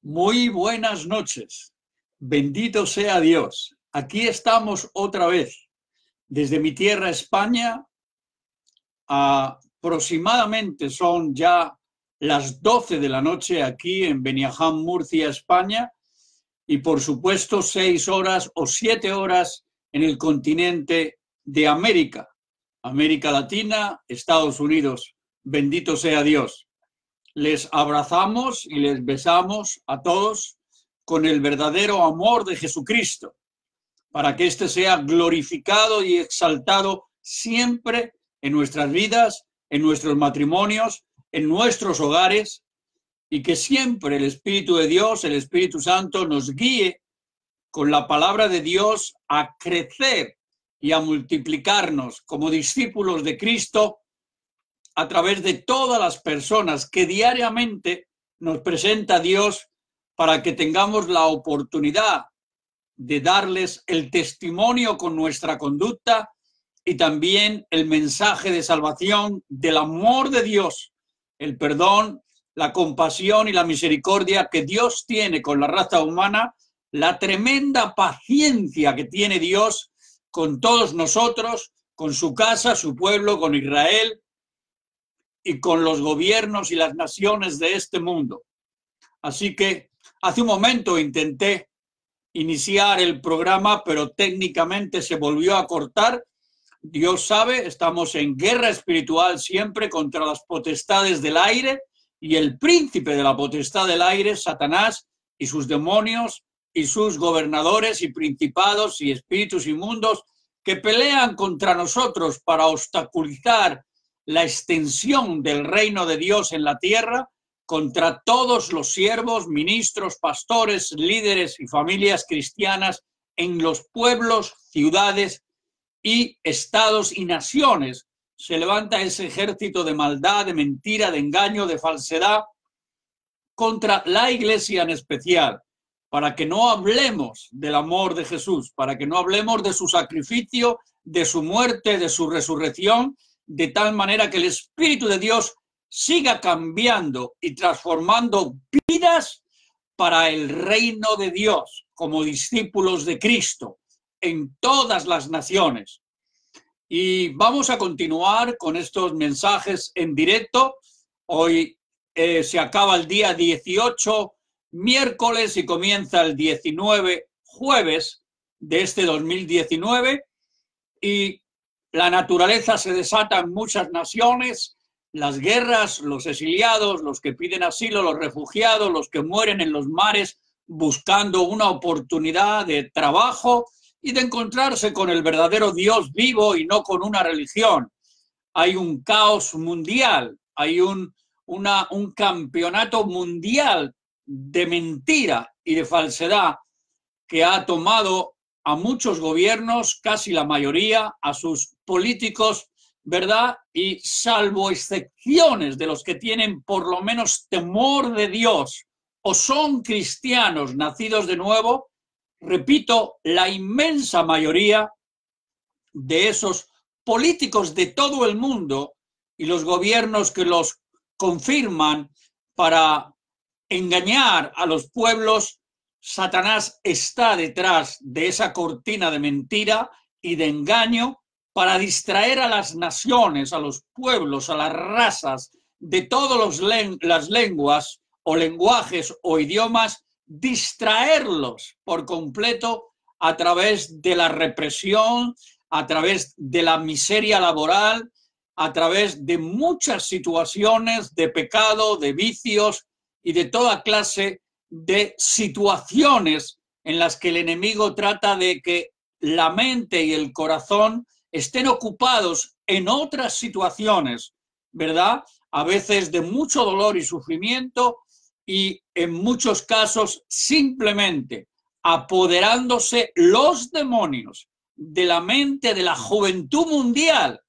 Muy buenas noches. Bendito sea Dios. Aquí estamos otra vez, desde mi tierra, España. Aproximadamente son ya las 12 de la noche aquí en Beniaján, Murcia, España, y por supuesto 6 horas o 7 horas en el continente de América, América Latina, Estados Unidos. Bendito sea Dios. Les abrazamos y les besamos a todos con el verdadero amor de Jesucristo, para que éste sea glorificado y exaltado siempre en nuestras vidas, en nuestros matrimonios, en nuestros hogares, y que siempre el Espíritu de Dios, el Espíritu Santo, nos guíe con la palabra de Dios a crecer y a multiplicarnos como discípulos de Cristo a través de todas las personas que diariamente nos presenta Dios, para que tengamos la oportunidad de darles el testimonio con nuestra conducta y también el mensaje de salvación del amor de Dios, el perdón, la compasión y la misericordia que Dios tiene con la raza humana, la tremenda paciencia que tiene Dios con todos nosotros, con su casa, su pueblo, con Israel y con los gobiernos y las naciones de este mundo. Así que hace un momento intenté iniciar el programa, pero técnicamente se volvió a cortar. Dios sabe, estamos en guerra espiritual siempre contra las potestades del aire, y el príncipe de la potestad del aire, Satanás, y sus demonios y sus gobernadores y principados y espíritus inmundos que pelean contra nosotros para obstaculizar la extensión del reino de Dios en la tierra, contra todos los siervos, ministros, pastores, líderes y familias cristianas en los pueblos, ciudades y estados y naciones. Se levanta ese ejército de maldad, de mentira, de engaño, de falsedad contra la iglesia en especial, para que no hablemos del amor de Jesús, para que no hablemos de su sacrificio, de su muerte, de su resurrección, de tal manera que el Espíritu de Dios siga cambiando y transformando vidas para el reino de Dios como discípulos de Cristo en todas las naciones. Y vamos a continuar con estos mensajes en directo. Hoy se acaba el día 18, miércoles, y comienza el 19, jueves de este 2019, y la naturaleza se desata en muchas naciones, las guerras, los exiliados, los que piden asilo, los refugiados, los que mueren en los mares buscando una oportunidad de trabajo y de encontrarse con el verdadero Dios vivo y no con una religión. Hay un caos mundial, hay un campeonato mundial de mentira y de falsedad que ha tomado a muchos gobiernos, casi la mayoría, a sus políticos, ¿verdad? Y salvo excepciones de los que tienen por lo menos temor de Dios o son cristianos nacidos de nuevo, repito, la inmensa mayoría de esos políticos de todo el mundo y los gobiernos que los confirman para engañar a los pueblos, Satanás está detrás de esa cortina de mentira y de engaño para distraer a las naciones, a los pueblos, a las razas de todas las lenguas o lenguajes o idiomas, distraerlos por completo a través de la represión, a través de la miseria laboral, a través de muchas situaciones de pecado, de vicios y de toda clase de situaciones en las que el enemigo trata de que la mente y el corazón estén ocupados en otras situaciones, ¿verdad? A veces de mucho dolor y sufrimiento, y en muchos casos simplemente apoderándose los demonios de la mente de la juventud mundial,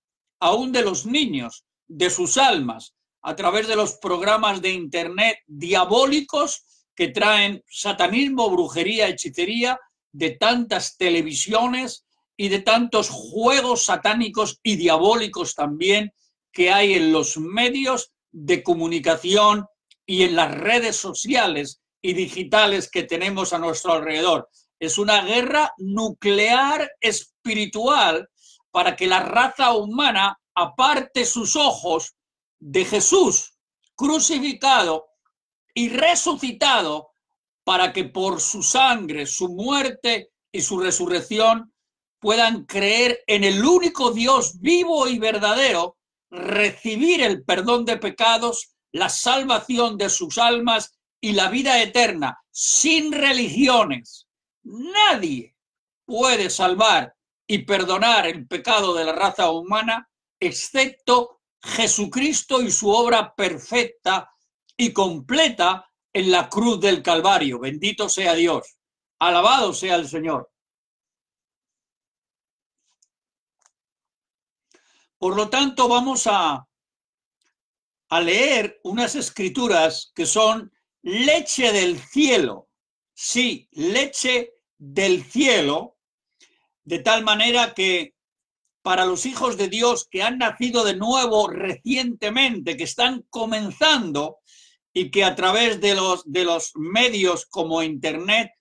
aún de los niños, de sus almas, a través de los programas de internet diabólicos que traen satanismo, brujería, hechicería, de tantas televisiones y de tantos juegos satánicos y diabólicos también que hay en los medios de comunicación y en las redes sociales y digitales que tenemos a nuestro alrededor. Es una guerra nuclear espiritual para que la raza humana aparte sus ojos de Jesús crucificado y resucitado, para que por su sangre, su muerte y su resurrección puedan creer en el único Dios vivo y verdadero, recibir el perdón de pecados, la salvación de sus almas y la vida eterna, sin religiones. Nadie puede salvar y perdonar el pecado de la raza humana excepto Jesucristo y su obra perfecta y completa en la cruz del Calvario. Bendito sea Dios. Alabado sea el Señor. Por lo tanto, vamos a leer unas escrituras que son leche del cielo. Sí, leche del cielo, de tal manera que para los hijos de Dios que han nacido de nuevo recientemente, que están comenzando y que a través de los medios como Internet,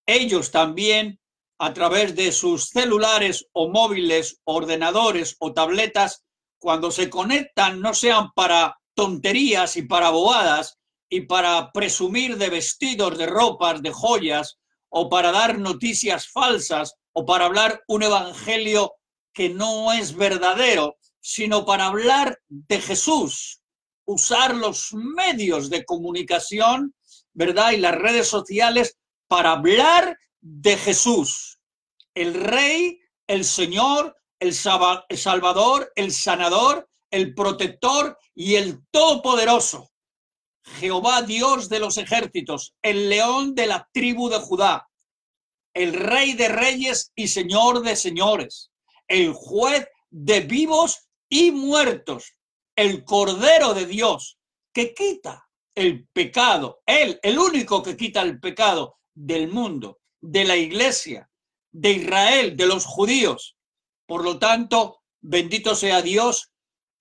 ellos también, a través de sus celulares o móviles, ordenadores o tabletas, cuando se conectan, no sean para tonterías y para bobadas y para presumir de vestidos, de ropas, de joyas, o para dar noticias falsas o para hablar un evangelio que no es verdadero, sino para hablar de Jesús, usar los medios de comunicación, ¿verdad? Y las redes sociales para hablar de Jesús, el Rey, el Señor, el Salvador, el Sanador, el Protector y el Todopoderoso. Jehová, Dios de los ejércitos, el León de la tribu de Judá, el Rey de reyes y Señor de señores, el Juez de vivos y muertos, el Cordero de Dios, que quita el pecado, Él, el único que quita el pecado del mundo, de la Iglesia, de Israel, de los judíos. Por lo tanto, bendito sea Dios,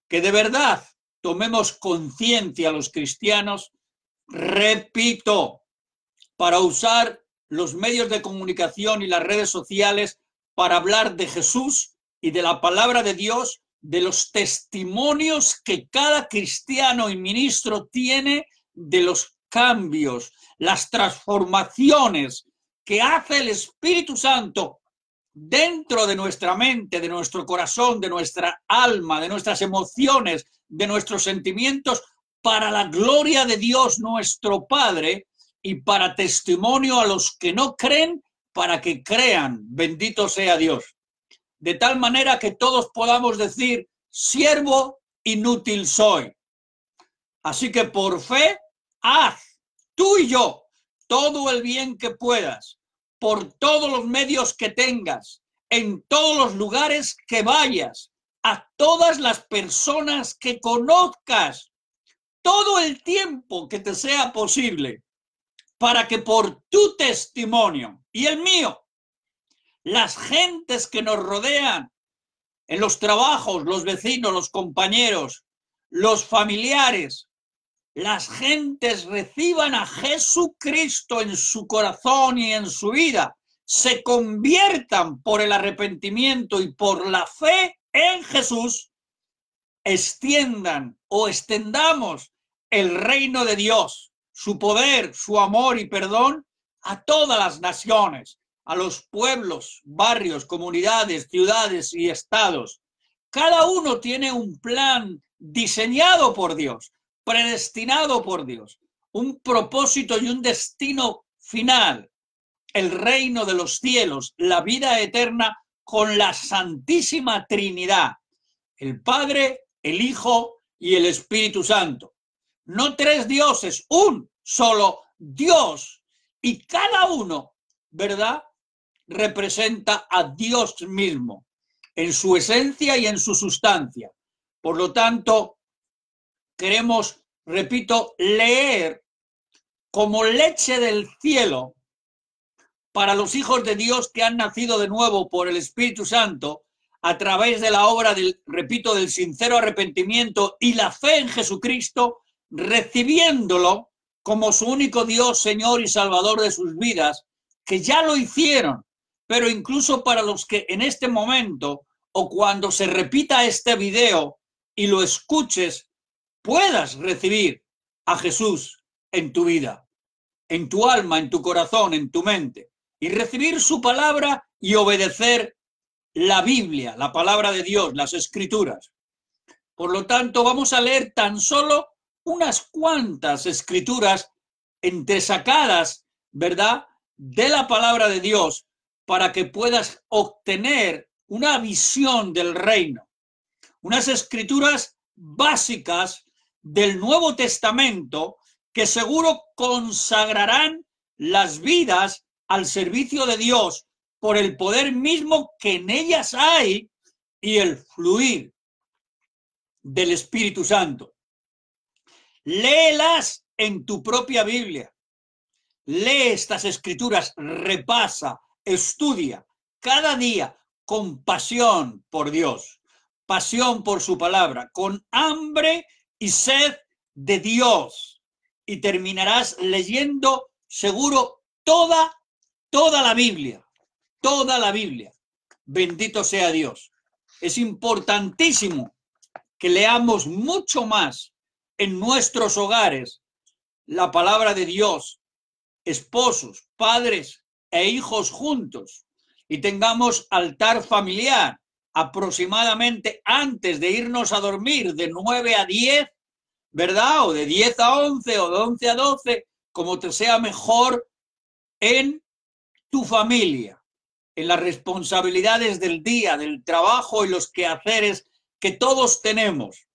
que de verdad tomemos conciencia los cristianos, repito, para usar los medios de comunicación y las redes sociales para hablar de Jesús y de la palabra de Dios, de los testimonios que cada cristiano y ministro tiene de los cambios, las transformaciones que hace el Espíritu Santo dentro de nuestra mente, de nuestro corazón, de nuestra alma, de nuestras emociones, de nuestros sentimientos, para la gloria de Dios nuestro Padre y para testimonio a los que no creen, para que crean. Bendito sea Dios. De tal manera que todos podamos decir, siervo inútil soy. Así que por fe, haz tú y yo todo el bien que puedas, por todos los medios que tengas, en todos los lugares que vayas, a todas las personas que conozcas, todo el tiempo que te sea posible, para que por tu testimonio y el mío, las gentes que nos rodean, en los trabajos, los vecinos, los compañeros, los familiares, las gentes reciban a Jesucristo en su corazón y en su vida, se conviertan por el arrepentimiento y por la fe en Jesús, extiendan o extendamos el reino de Dios, su poder, su amor y perdón a todas las naciones, a los pueblos, barrios, comunidades, ciudades y estados. Cada uno tiene un plan diseñado por Dios, predestinado por Dios, un propósito y un destino final, el reino de los cielos, la vida eterna con la Santísima Trinidad, el Padre, el Hijo y el Espíritu Santo. No tres dioses, un solo Dios, y cada uno, ¿verdad?, representa a Dios mismo en su esencia y en su sustancia. Por lo tanto, queremos, repito, leer como leche del cielo para los hijos de Dios que han nacido de nuevo por el Espíritu Santo a través de la obra del, repito, del sincero arrepentimiento y la fe en Jesucristo, recibiéndolo como su único Dios, Señor y Salvador de sus vidas, que ya lo hicieron, pero incluso para los que en este momento o cuando se repita este video y lo escuches, puedas recibir a Jesús en tu vida, en tu alma, en tu corazón, en tu mente, y recibir su palabra y obedecer la Biblia, la palabra de Dios, las Escrituras. Por lo tanto, vamos a leer tan solo unas cuantas escrituras entresacadas, ¿verdad?, de la palabra de Dios, para que puedas obtener una visión del reino. Unas escrituras básicas del Nuevo Testamento que seguro consagrarán las vidas al servicio de Dios por el poder mismo que en ellas hay y el fluir del Espíritu Santo. Léelas en tu propia Biblia. Lee estas escrituras, repasa, estudia cada día con pasión por Dios, pasión por su palabra, con hambre y sed de Dios. Y terminarás leyendo seguro toda la Biblia, toda la Biblia. Bendito sea Dios. Es importantísimo que leamos mucho más en nuestros hogares la palabra de Dios, esposos, padres e hijos juntos, y tengamos altar familiar aproximadamente antes de irnos a dormir de 9 a 10, ¿verdad? O de 10 a 11 o de 11 a 12, como te sea mejor en tu familia, en las responsabilidades del día, del trabajo y los quehaceres que todos tenemos.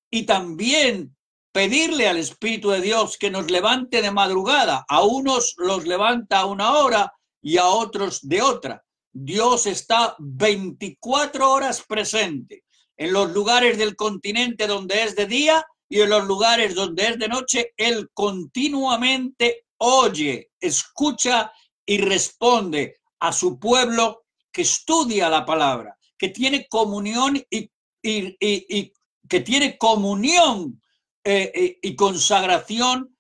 Y también pedirle al Espíritu de Dios que nos levante de madrugada. A unos los levanta a una hora y a otros de otra. Dios está 24 horas presente en los lugares del continente donde es de día y en los lugares donde es de noche. Él continuamente oye, escucha y responde a su pueblo que estudia la palabra, que tiene comunión y que tiene comunión y consagración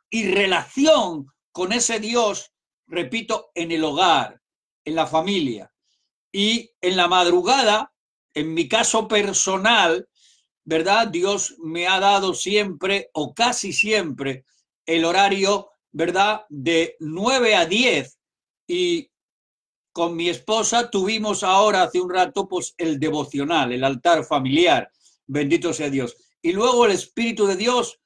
y relación con ese Dios, repito, en el hogar, en la familia. Y en la madrugada, en mi caso personal, ¿verdad? Dios me ha dado siempre o casi siempre el horario, ¿verdad?, de 9 a 10. Y con mi esposa tuvimos ahora hace un rato pues el devocional, el altar familiar. Bendito sea Dios. Y luego el Espíritu de Dios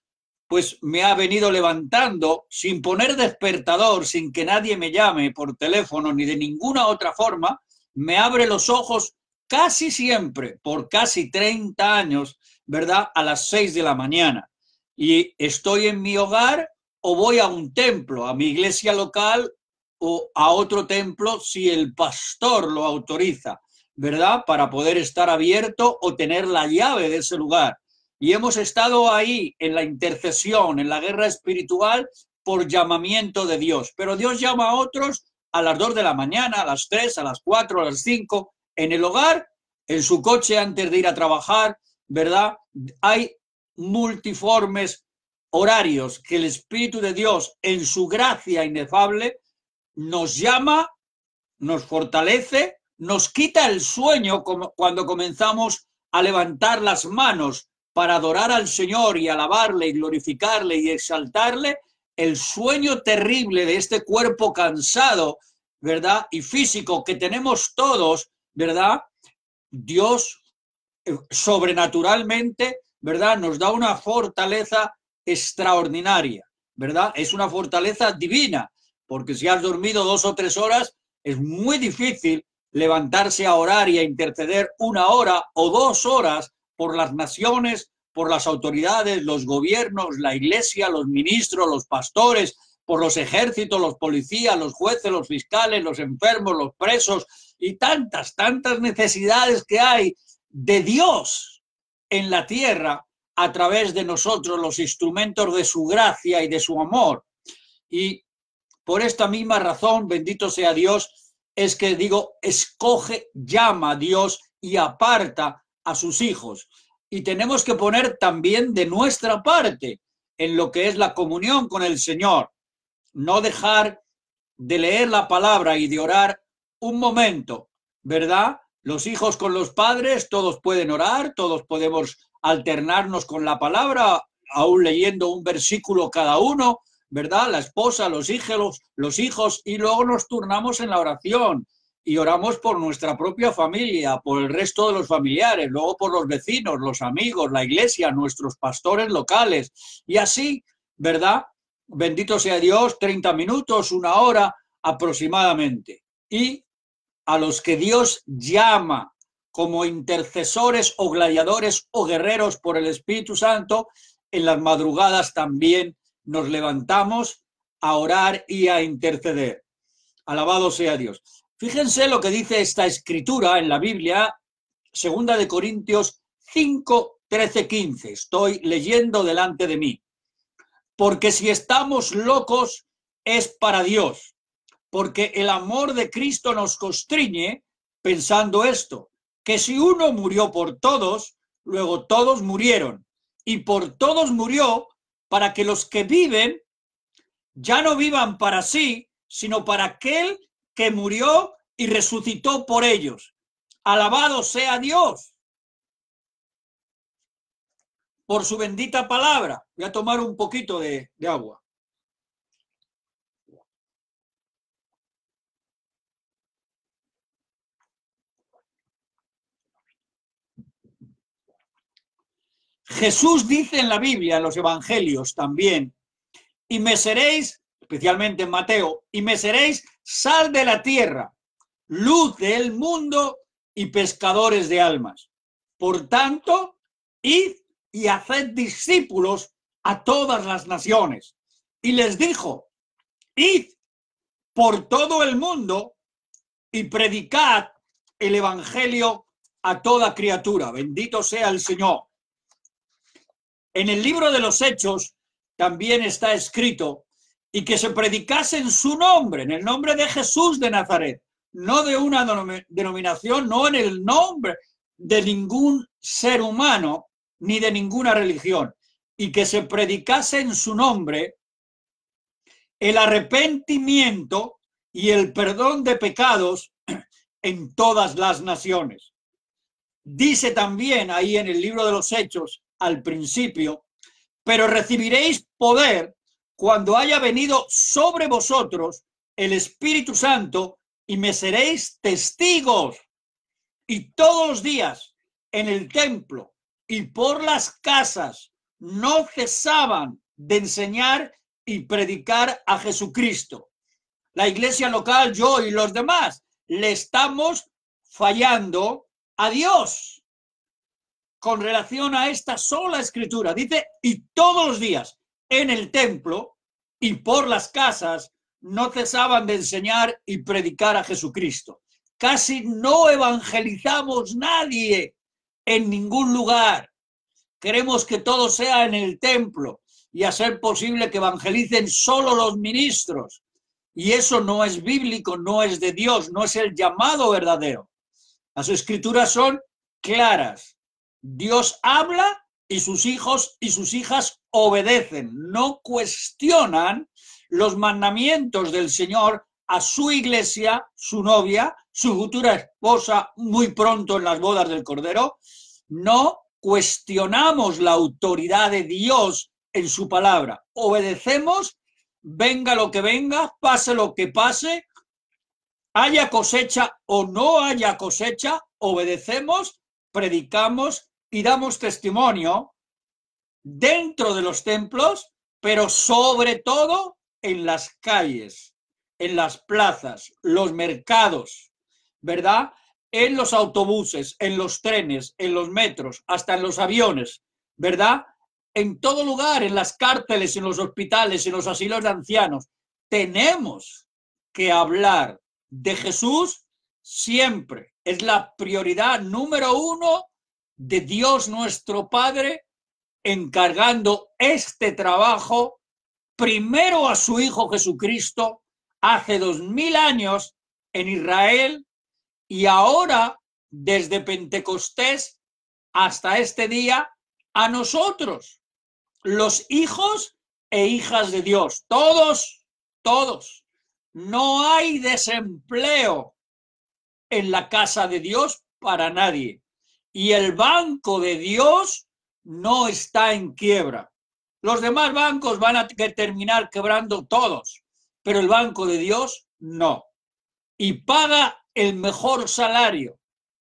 pues me ha venido levantando sin poner despertador, sin que nadie me llame por teléfono ni de ninguna otra forma. Me abre los ojos casi siempre, por casi 30 años, ¿verdad?, a las 6 de la mañana. Y estoy en mi hogar o voy a un templo, a mi iglesia local o a otro templo si el pastor lo autoriza, ¿verdad?, para poder estar abierto o tener la llave de ese lugar. Y hemos estado ahí en la intercesión, en la guerra espiritual por llamamiento de Dios. Pero Dios llama a otros a las 2 de la mañana, a las 3, a las 4, a las 5, en el hogar, en su coche antes de ir a trabajar, ¿verdad? Hay multiformes horarios que el Espíritu de Dios, en su gracia inefable, nos llama, nos fortalece, nos quita el sueño cuando comenzamos a levantar las manos para adorar al Señor y alabarle y glorificarle y exaltarle. El sueño terrible de este cuerpo cansado, ¿verdad?, y físico que tenemos todos, ¿verdad? Dios sobrenaturalmente, ¿verdad?, nos da una fortaleza extraordinaria, ¿verdad? Es una fortaleza divina, porque si has dormido 2 o 3 horas, es muy difícil levantarse a orar y a interceder 1 hora o 2 horas por las naciones, por las autoridades, los gobiernos, la iglesia, los ministros, los pastores, por los ejércitos, los policías, los jueces, los fiscales, los enfermos, los presos y tantas necesidades que hay de Dios en la tierra a través de nosotros, los instrumentos de su gracia y de su amor. Y por esta misma razón, bendito sea Dios, es que digo, escoge, llama a Dios y aparta a sus hijos. Y tenemos que poner también de nuestra parte en lo que es la comunión con el Señor. No dejar de leer la palabra y de orar un momento, ¿verdad? Los hijos con los padres, todos pueden orar, todos podemos alternarnos con la palabra, aún leyendo un versículo cada uno, ¿verdad? La esposa, los hijos, y luego nos turnamos en la oración y oramos por nuestra propia familia, por el resto de los familiares, luego por los vecinos, los amigos, la iglesia, nuestros pastores locales, y así, ¿verdad? Bendito sea Dios, 30 minutos, una hora aproximadamente. Y a los que Dios llama como intercesores o gladiadores o guerreros por el Espíritu Santo, en las madrugadas también nos levantamos a orar y a interceder. Alabado sea Dios. Fíjense lo que dice esta escritura en la Biblia, 2 Corintios 5, 13, 15. Estoy leyendo delante de mí. Porque si estamos locos es para Dios, porque el amor de Cristo nos constriñe pensando esto, que si uno murió por todos, luego todos murieron, y por todos murió para que los que viven ya no vivan para sí, sino para aquel que murió y resucitó por ellos. Alabado sea Dios por su bendita palabra. Voy a tomar un poquito de agua. Jesús dice en la Biblia, en los evangelios también, y me seréis, especialmente en Mateo, y me seréis sal de la tierra, luz del mundo y pescadores de almas. Por tanto, id y haced discípulos a todas las naciones. Y les dijo, id por todo el mundo y predicad el evangelio a toda criatura. Bendito sea el Señor. En el libro de los Hechos también está escrito y que se predicase en su nombre, en el nombre de Jesús de Nazaret, no de una denominación, no en el nombre de ningún ser humano ni de ninguna religión, y que se predicase en su nombre el arrepentimiento y el perdón de pecados en todas las naciones. Dice también ahí en el libro de los Hechos, al principio, pero recibiréis poder cuando haya venido sobre vosotros el Espíritu Santo y me seréis testigos. Y todos los días en el templo y por las casas no cesaban de enseñar y predicar a Jesucristo. La iglesia local, yo y los demás, le estamos fallando a Dios con relación a esta sola escritura. Dice, y todos los días en el templo y por las casas no cesaban de enseñar y predicar a Jesucristo. Casi no evangelizamos nadie en ningún lugar. Queremos que todo sea en el templo y a ser posible que evangelicen solo los ministros. Y eso no es bíblico, no es de Dios, no es el llamado verdadero. Las escrituras son claras. Dios habla y sus hijos y sus hijas obedecen, no cuestionan los mandamientos del Señor a su iglesia, su novia, su futura esposa muy pronto en las bodas del Cordero. No cuestionamos la autoridad de Dios en su palabra. Obedecemos, venga lo que venga, pase lo que pase, haya cosecha o no haya cosecha, obedecemos, predicamos y damos testimonio dentro de los templos, pero sobre todo en las calles, en las plazas, los mercados, ¿verdad? En los autobuses, en los trenes, en los metros, hasta en los aviones, ¿verdad? En todo lugar, en las cárceles, en los hospitales, en los asilos de ancianos. Tenemos que hablar de Jesús siempre. Es la prioridad número uno de Dios nuestro Padre, encargando este trabajo primero a su Hijo Jesucristo hace 2000 años en Israel y ahora desde Pentecostés hasta este día a nosotros. los hijos e hijas de Dios. Todos, todos. No hay desempleo en la casa de Dios para nadie. Y el banco de Dios no está en quiebra. Los demás bancos van a terminar quebrando todos, pero el banco de Dios no. Y paga el mejor salario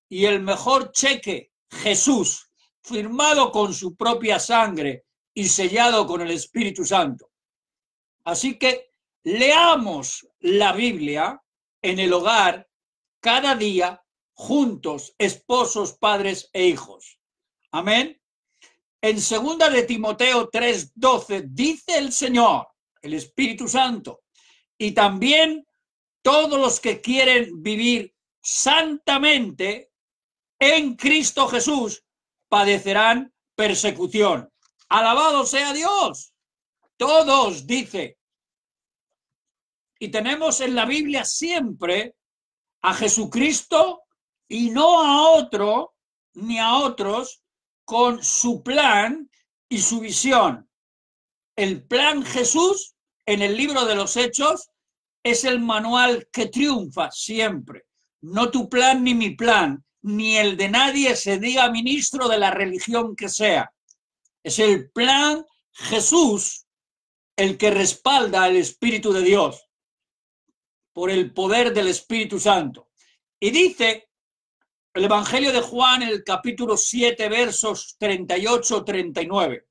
y el mejor cheque, Jesús, firmado con su propia sangre y sellado con el Espíritu Santo. Así que leamos la Biblia en el hogar cada día, juntos, esposos, padres e hijos. Amén. En 2 de Timoteo 3:12 dice el Señor, el Espíritu Santo, y también todos los que quieren vivir santamente en Cristo Jesús padecerán persecución. Alabado sea Dios. Todos, dice. Y tenemos en la Biblia siempre a Jesucristo y no a otro ni a otros con su plan y su visión. El plan Jesús en el libro de los Hechos es el manual que triunfa siempre. No tu plan ni mi plan, ni el de nadie, se diga ministro de la religión que sea. Es el plan Jesús el que respalda al Espíritu de Dios por el poder del Espíritu Santo. Y dice el Evangelio de Juan, en el capítulo 7, versos 38-39.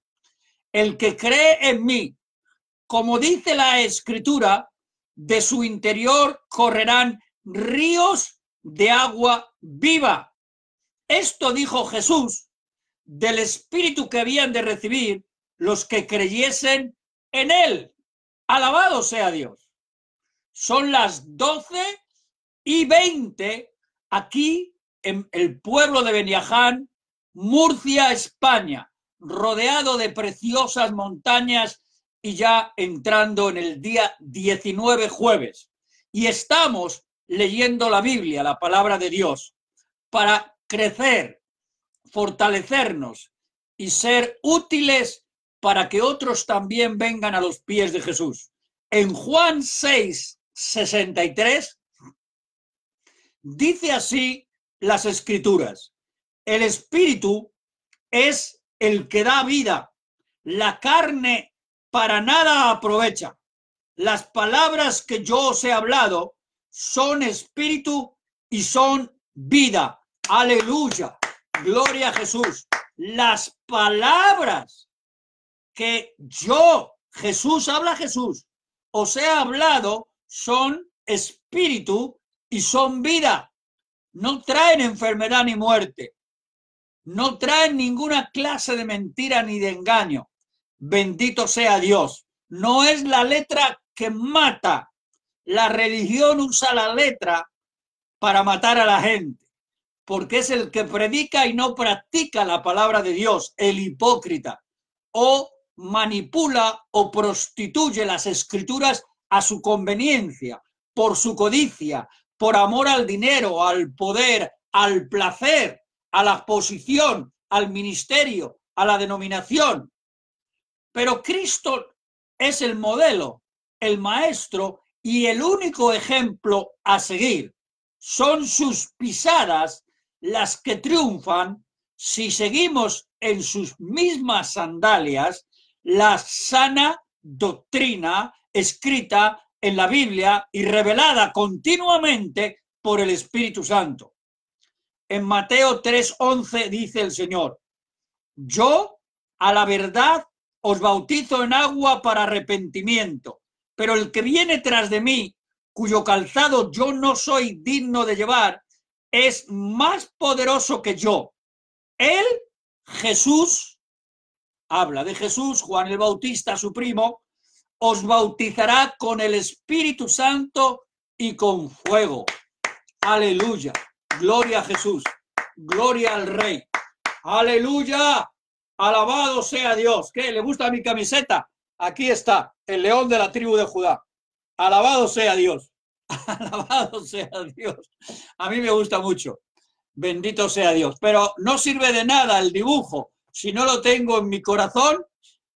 El que cree en mí, como dice la Escritura, de su interior correrán ríos de agua viva. Esto dijo Jesús del Espíritu que habían de recibir los que creyesen en él. Alabado sea Dios. Son las 12:20 aquí en el pueblo de Beniaján, Murcia, España, rodeado de preciosas montañas y ya entrando en el día 19, jueves. Y estamos leyendo la Biblia, la palabra de Dios, para crecer, fortalecernos y ser útiles para que otros también vengan a los pies de Jesús. En Juan 6:63 dice así las Escrituras: el Espíritu es el que da vida, la carne para nada aprovecha. Las palabras que yo os he hablado son espíritu y son vida. Aleluya, gloria a Jesús. Las palabras que yo, Jesús, habla Jesús, os he hablado son espíritu y son vida. No traen enfermedad ni muerte. No traen ninguna clase de mentira ni de engaño. Bendito sea Dios. No es la letra que mata. La religión usa la letra para matar a la gente, porque es el que predica y no practica la palabra de Dios, el hipócrita, o manipula o prostituye las Escrituras a su conveniencia, por su codicia, por amor al dinero, al poder, al placer, a la posición, al ministerio, a la denominación. Pero Cristo es el modelo, el maestro y el único ejemplo a seguir. Son sus pisadas las que triunfan si seguimos en sus mismas sandalias la sana doctrina escrita en la Biblia y revelada continuamente por el Espíritu Santo. En Mateo 3:11 dice el Señor: yo a la verdad os bautizo en agua para arrepentimiento, pero el que viene tras de mí, cuyo calzado yo no soy digno de llevar, es más poderoso que yo. Él, Jesús, habla de Jesús, Juan el Bautista, su primo, os bautizará con el Espíritu Santo y con fuego. Aleluya. Gloria a Jesús. Gloria al Rey. Aleluya. Alabado sea Dios. ¿Qué? ¿Le gusta mi camiseta? Aquí está, el león de la tribu de Judá. Alabado sea Dios. Alabado sea Dios. A mí me gusta mucho. Bendito sea Dios. Pero no sirve de nada el dibujo si no lo tengo en mi corazón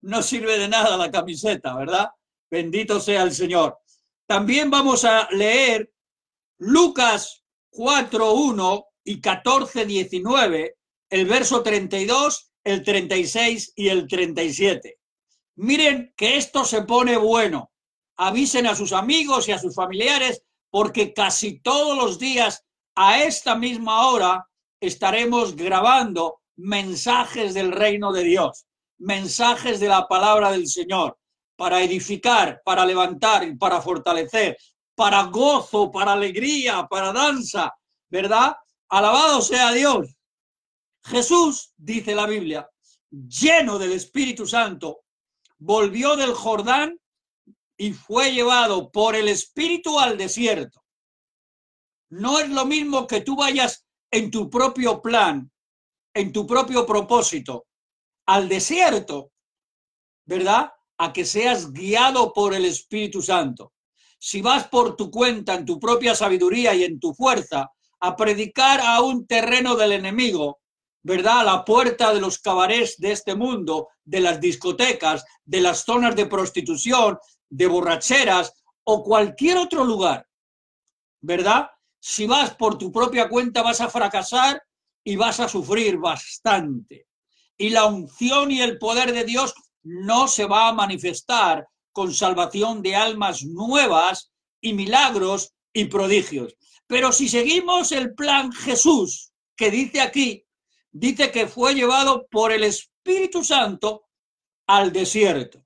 no sirve de nada la camiseta, ¿verdad? Bendito sea el Señor. También vamos a leer Lucas 4:1 y 14:19, el verso 32, el 36 y el 37. Miren que esto se pone bueno. Avisen a sus amigos y a sus familiares porque casi todos los días a esta misma hora estaremos grabando mensajes del reino de Dios, mensajes de la palabra del Señor, para edificar, para levantar y para fortalecer, para gozo, para alegría, para danza, ¿verdad? Alabado sea Dios. Jesús, dice la Biblia, lleno del Espíritu Santo, volvió del Jordán y fue llevado por el Espíritu al desierto. No es lo mismo que tú vayas en tu propio plan, en tu propio propósito, al desierto, ¿verdad? A que seas guiado por el Espíritu Santo. Si vas por tu cuenta, en tu propia sabiduría y en tu fuerza, a predicar a un terreno del enemigo, ¿verdad? A la puerta de los cabarets de este mundo, de las discotecas, de las zonas de prostitución, de borracheras o cualquier otro lugar, ¿verdad? Si vas por tu propia cuenta vas a fracasar y vas a sufrir bastante. Y la unción y el poder de Dios no se va a manifestar con salvación de almas nuevas y milagros y prodigios. Pero si seguimos el plan Jesús, que dice aquí, dice que fue llevado por el Espíritu Santo al desierto.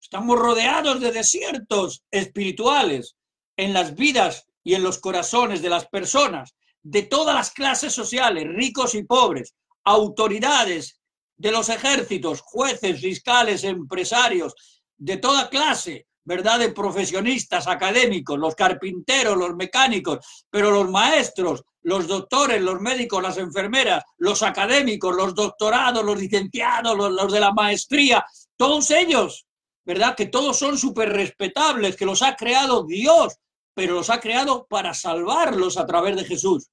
Estamos rodeados de desiertos espirituales en las vidas y en los corazones de las personas, de todas las clases sociales, ricos y pobres, autoridades de los ejércitos, jueces, fiscales, empresarios, de toda clase, ¿verdad? De profesionistas, académicos, los carpinteros, los mecánicos, pero los maestros, los doctores, los médicos, las enfermeras, los académicos, los doctorados, los licenciados, los de la maestría, todos ellos, ¿verdad? Que todos son súper respetables, que los ha creado Dios, pero los ha creado para salvarlos a través de Jesús.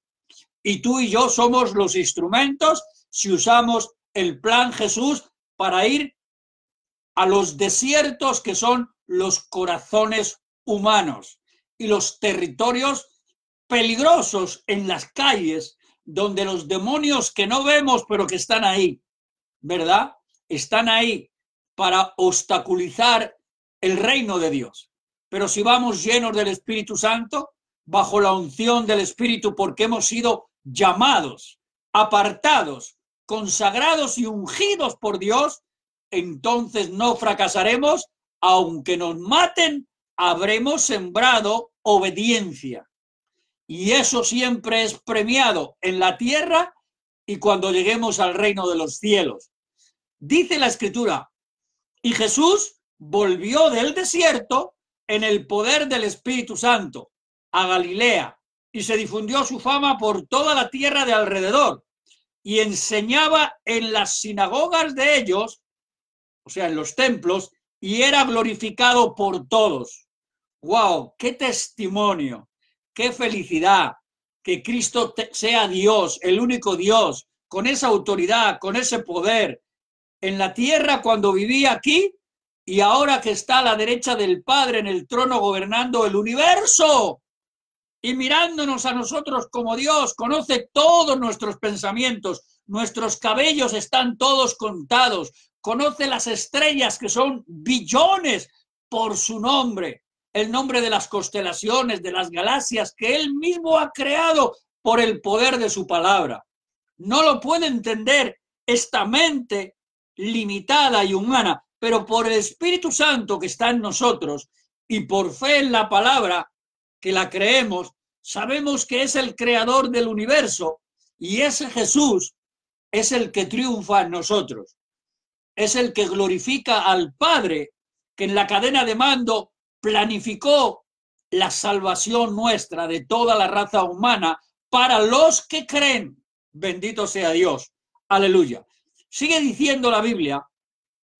Y tú y yo somos los instrumentos si usamos el plan Jesús para ir a los desiertos que son los corazones humanos y los territorios peligrosos en las calles donde los demonios que no vemos pero que están ahí, ¿verdad? Están ahí para obstaculizar el reino de Dios. Pero si vamos llenos del Espíritu Santo, bajo la unción del Espíritu, porque hemos sido llamados, apartados, consagrados y ungidos por Dios, entonces no fracasaremos, aunque nos maten, habremos sembrado obediencia. Y eso siempre es premiado en la tierra y cuando lleguemos al reino de los cielos. Dice la Escritura, y Jesús volvió del desierto en el poder del Espíritu Santo a Galilea y se difundió su fama por toda la tierra de alrededor y enseñaba en las sinagogas de ellos, o sea, en los templos, y era glorificado por todos. ¡Wow! ¡Qué testimonio! ¡Qué felicidad! Que Cristo sea Dios, el único Dios, con esa autoridad, con ese poder, en la tierra cuando vivía aquí y ahora que está a la derecha del Padre en el trono gobernando el universo y mirándonos a nosotros como Dios, conoce todos nuestros pensamientos, nuestros cabellos están todos contados, conoce las estrellas que son billones por su nombre, el nombre de las constelaciones, de las galaxias que Él mismo ha creado por el poder de su palabra. No lo puede entender esta mente limitada y humana, pero por el Espíritu Santo que está en nosotros y por fe en la palabra que la creemos, sabemos que es el creador del universo y ese Jesús es el que triunfa en nosotros, es el que glorifica al Padre que en la cadena de mando planificó la salvación nuestra de toda la raza humana para los que creen. Bendito sea Dios. Aleluya. Sigue diciendo la Biblia,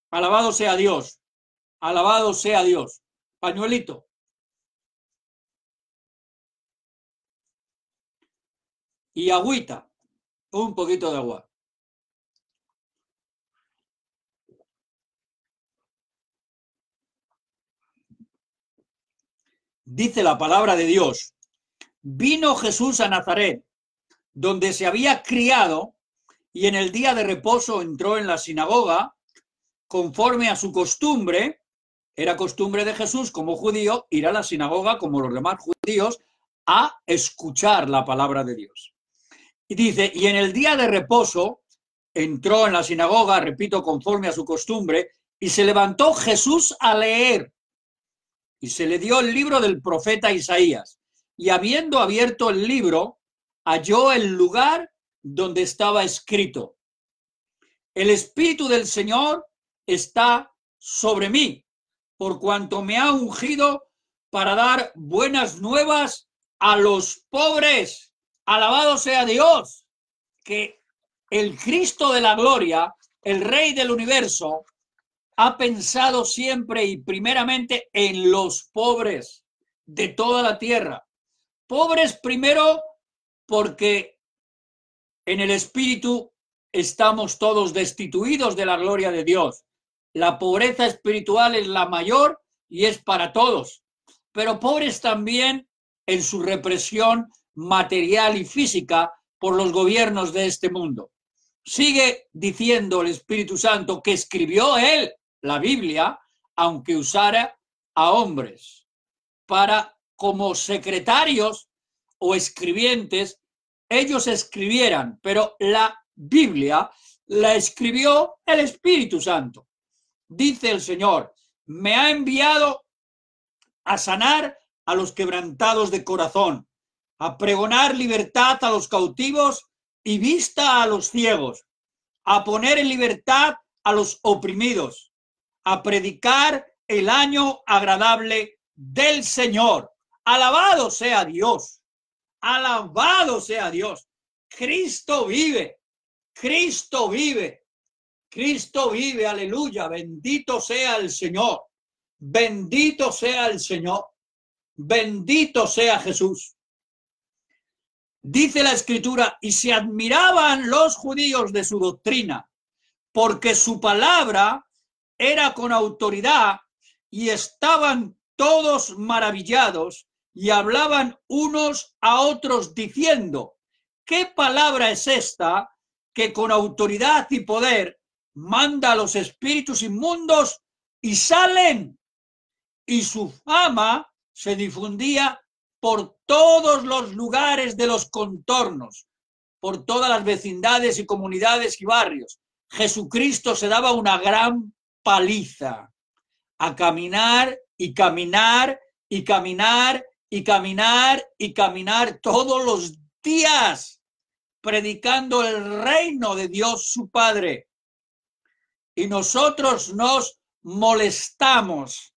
alabado sea Dios, alabado sea Dios. Pañuelito. Y agüita, un poquito de agua. Dice la palabra de Dios: vino Jesús a Nazaret, donde se había criado, y en el día de reposo entró en la sinagoga, conforme a su costumbre. Era costumbre de Jesús como judío ir a la sinagoga como los demás judíos a escuchar la palabra de Dios. Y dice, y en el día de reposo entró en la sinagoga, repito, conforme a su costumbre, y se levantó Jesús a leer. Y se le dio el libro del profeta Isaías. Y habiendo abierto el libro, halló el lugar donde estaba escrito: el Espíritu del Señor está sobre mí, por cuanto me ha ungido para dar buenas nuevas a los pobres. Alabado sea Dios, que el Cristo de la gloria, el Rey del universo, ha pensado siempre y primeramente en los pobres de toda la tierra. Pobres primero porque en el espíritu estamos todos destituidos de la gloria de Dios. La pobreza espiritual es la mayor y es para todos, pero pobres también en su represión material y física por los gobiernos de este mundo. Sigue diciendo el Espíritu Santo que escribió él la Biblia, aunque usara a hombres para, como secretarios o escribientes, ellos escribieran, pero la Biblia la escribió el Espíritu Santo. Dice el Señor: me ha enviado a sanar a los quebrantados de corazón, a pregonar libertad a los cautivos y vista a los ciegos, a poner en libertad a los oprimidos, a predicar el año agradable del Señor. Alabado sea Dios, alabado sea Dios. Cristo vive, Cristo vive, Cristo vive, aleluya. Bendito sea el Señor, bendito sea el Señor, bendito sea Jesús. Dice la Escritura: y se admiraban los judíos de su doctrina, porque su palabra era con autoridad, y estaban todos maravillados y hablaban unos a otros diciendo: ¿qué palabra es esta que con autoridad y poder manda a los espíritus inmundos y salen? Y su fama se difundía por todos los lugares de los contornos, por todas las vecindades y comunidades y barrios. Jesucristo se daba una gran paliza a caminar y caminar y caminar y caminar y caminar todos los días, predicando el reino de Dios su Padre. Y nosotros nos molestamos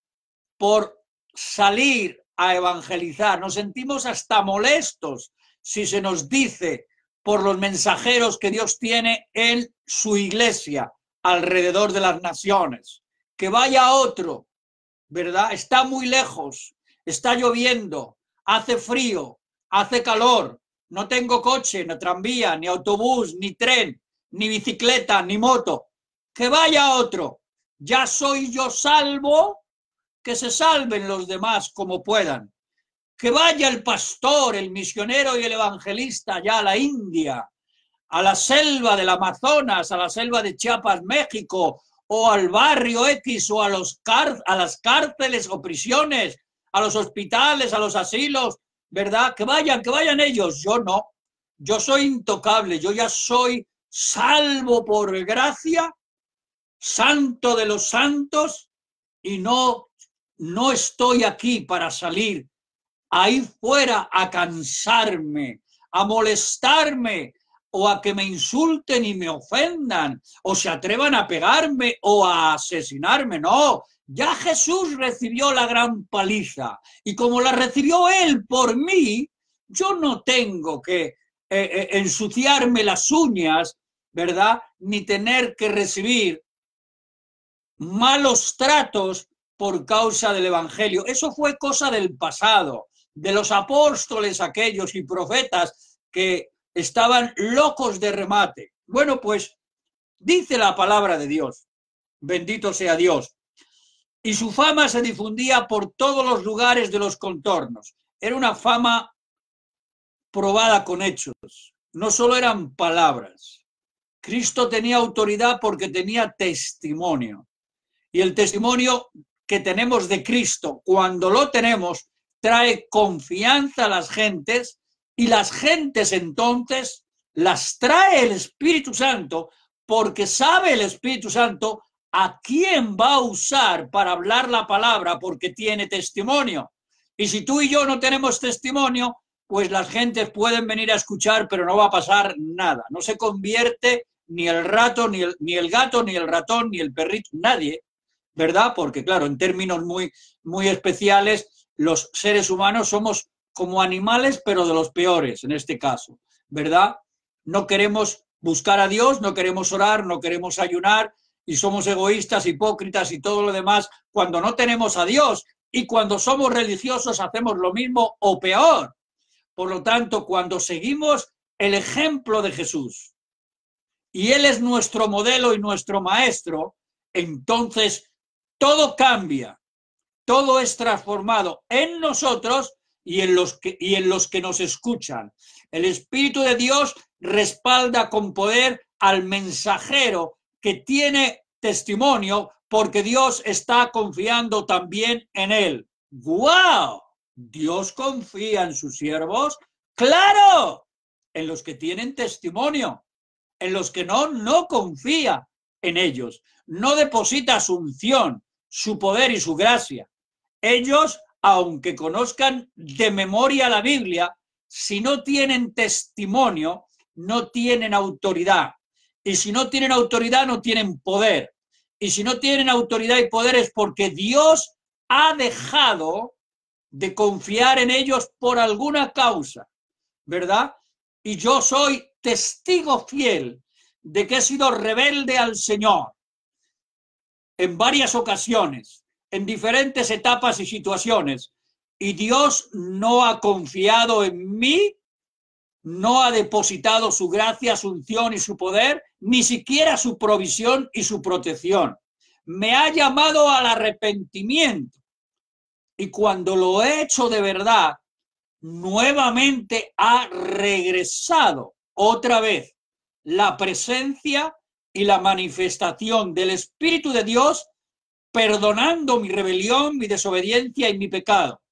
por salir a evangelizar, nos sentimos hasta molestos si se nos dice por los mensajeros que Dios tiene en su iglesia alrededor de las naciones, que vaya otro, ¿verdad? Está muy lejos, está lloviendo, hace frío, hace calor, no tengo coche, ni tranvía, ni autobús, ni tren, ni bicicleta, ni moto. Que vaya otro, ya soy yo salvo, que se salven los demás como puedan. Que vaya el pastor, el misionero y el evangelista allá a la India, a la selva del Amazonas, a la selva de Chiapas, México, o al barrio X, o a las cárceles o prisiones, a los hospitales, a los asilos, ¿verdad? Que vayan ellos. Yo no, yo soy intocable, yo ya soy salvo por gracia, santo de los santos, y no estoy aquí para salir ahí fuera a cansarme, a molestarme, o a que me insulten y me ofendan, o se atrevan a pegarme o a asesinarme. No, ya Jesús recibió la gran paliza, y como la recibió él por mí, yo no tengo que ensuciarme las uñas, ¿verdad? Ni tener que recibir malos tratos por causa del evangelio. Eso fue cosa del pasado, de los apóstoles aquellos y profetas que estaban locos de remate. Bueno, pues dice la palabra de Dios, bendito sea Dios. y su fama se difundía por todos los lugares de los contornos. Era una fama probada con hechos, no solo eran palabras. Cristo tenía autoridad porque tenía testimonio. Y el testimonio que tenemos de Cristo, cuando lo tenemos, trae confianza a las gentes, y las gentes entonces las trae el Espíritu Santo, porque sabe el Espíritu Santo a quién va a usar para hablar la palabra, porque tiene testimonio. Y si tú y yo no tenemos testimonio, pues las gentes pueden venir a escuchar, pero no va a pasar nada. No se convierte ni el rato, ni el gato, ni el ratón, ni el perrito, nadie, ¿verdad? Porque, claro, en términos muy especiales, los seres humanos somos como animales, pero de los peores en este caso, ¿verdad? No queremos buscar a Dios, no queremos orar, no queremos ayunar, y somos egoístas, hipócritas y todo lo demás cuando no tenemos a Dios, y cuando somos religiosos hacemos lo mismo o peor. Por lo tanto, cuando seguimos el ejemplo de Jesús, y Él es nuestro modelo y nuestro maestro, entonces todo cambia, todo es transformado en nosotros y en los que nos escuchan. El Espíritu de Dios respalda con poder al mensajero que tiene testimonio, porque Dios está confiando también en él. ¡Guau! ¿Dios confía en sus siervos? ¡Claro! En los que tienen testimonio. En los que no confía en ellos. No deposita su unción, su poder y su gracia. Ellos, aunque conozcan de memoria la Biblia, si no tienen testimonio, no tienen autoridad. Y si no tienen autoridad, no tienen poder. Y si no tienen autoridad y poder es porque Dios ha dejado de confiar en ellos por alguna causa, ¿verdad? Y yo soy testigo fiel de que he sido rebelde al Señor en varias ocasiones, en diferentes etapas y situaciones, y Dios no ha confiado en mí, no ha depositado su gracia, su unción y su poder, ni siquiera su provisión y su protección. Me ha llamado al arrepentimiento, y cuando lo he hecho de verdad, nuevamente ha regresado otra vez la presencia y la manifestación del Espíritu de Dios, perdonando mi rebelión, mi desobediencia y mi pecado.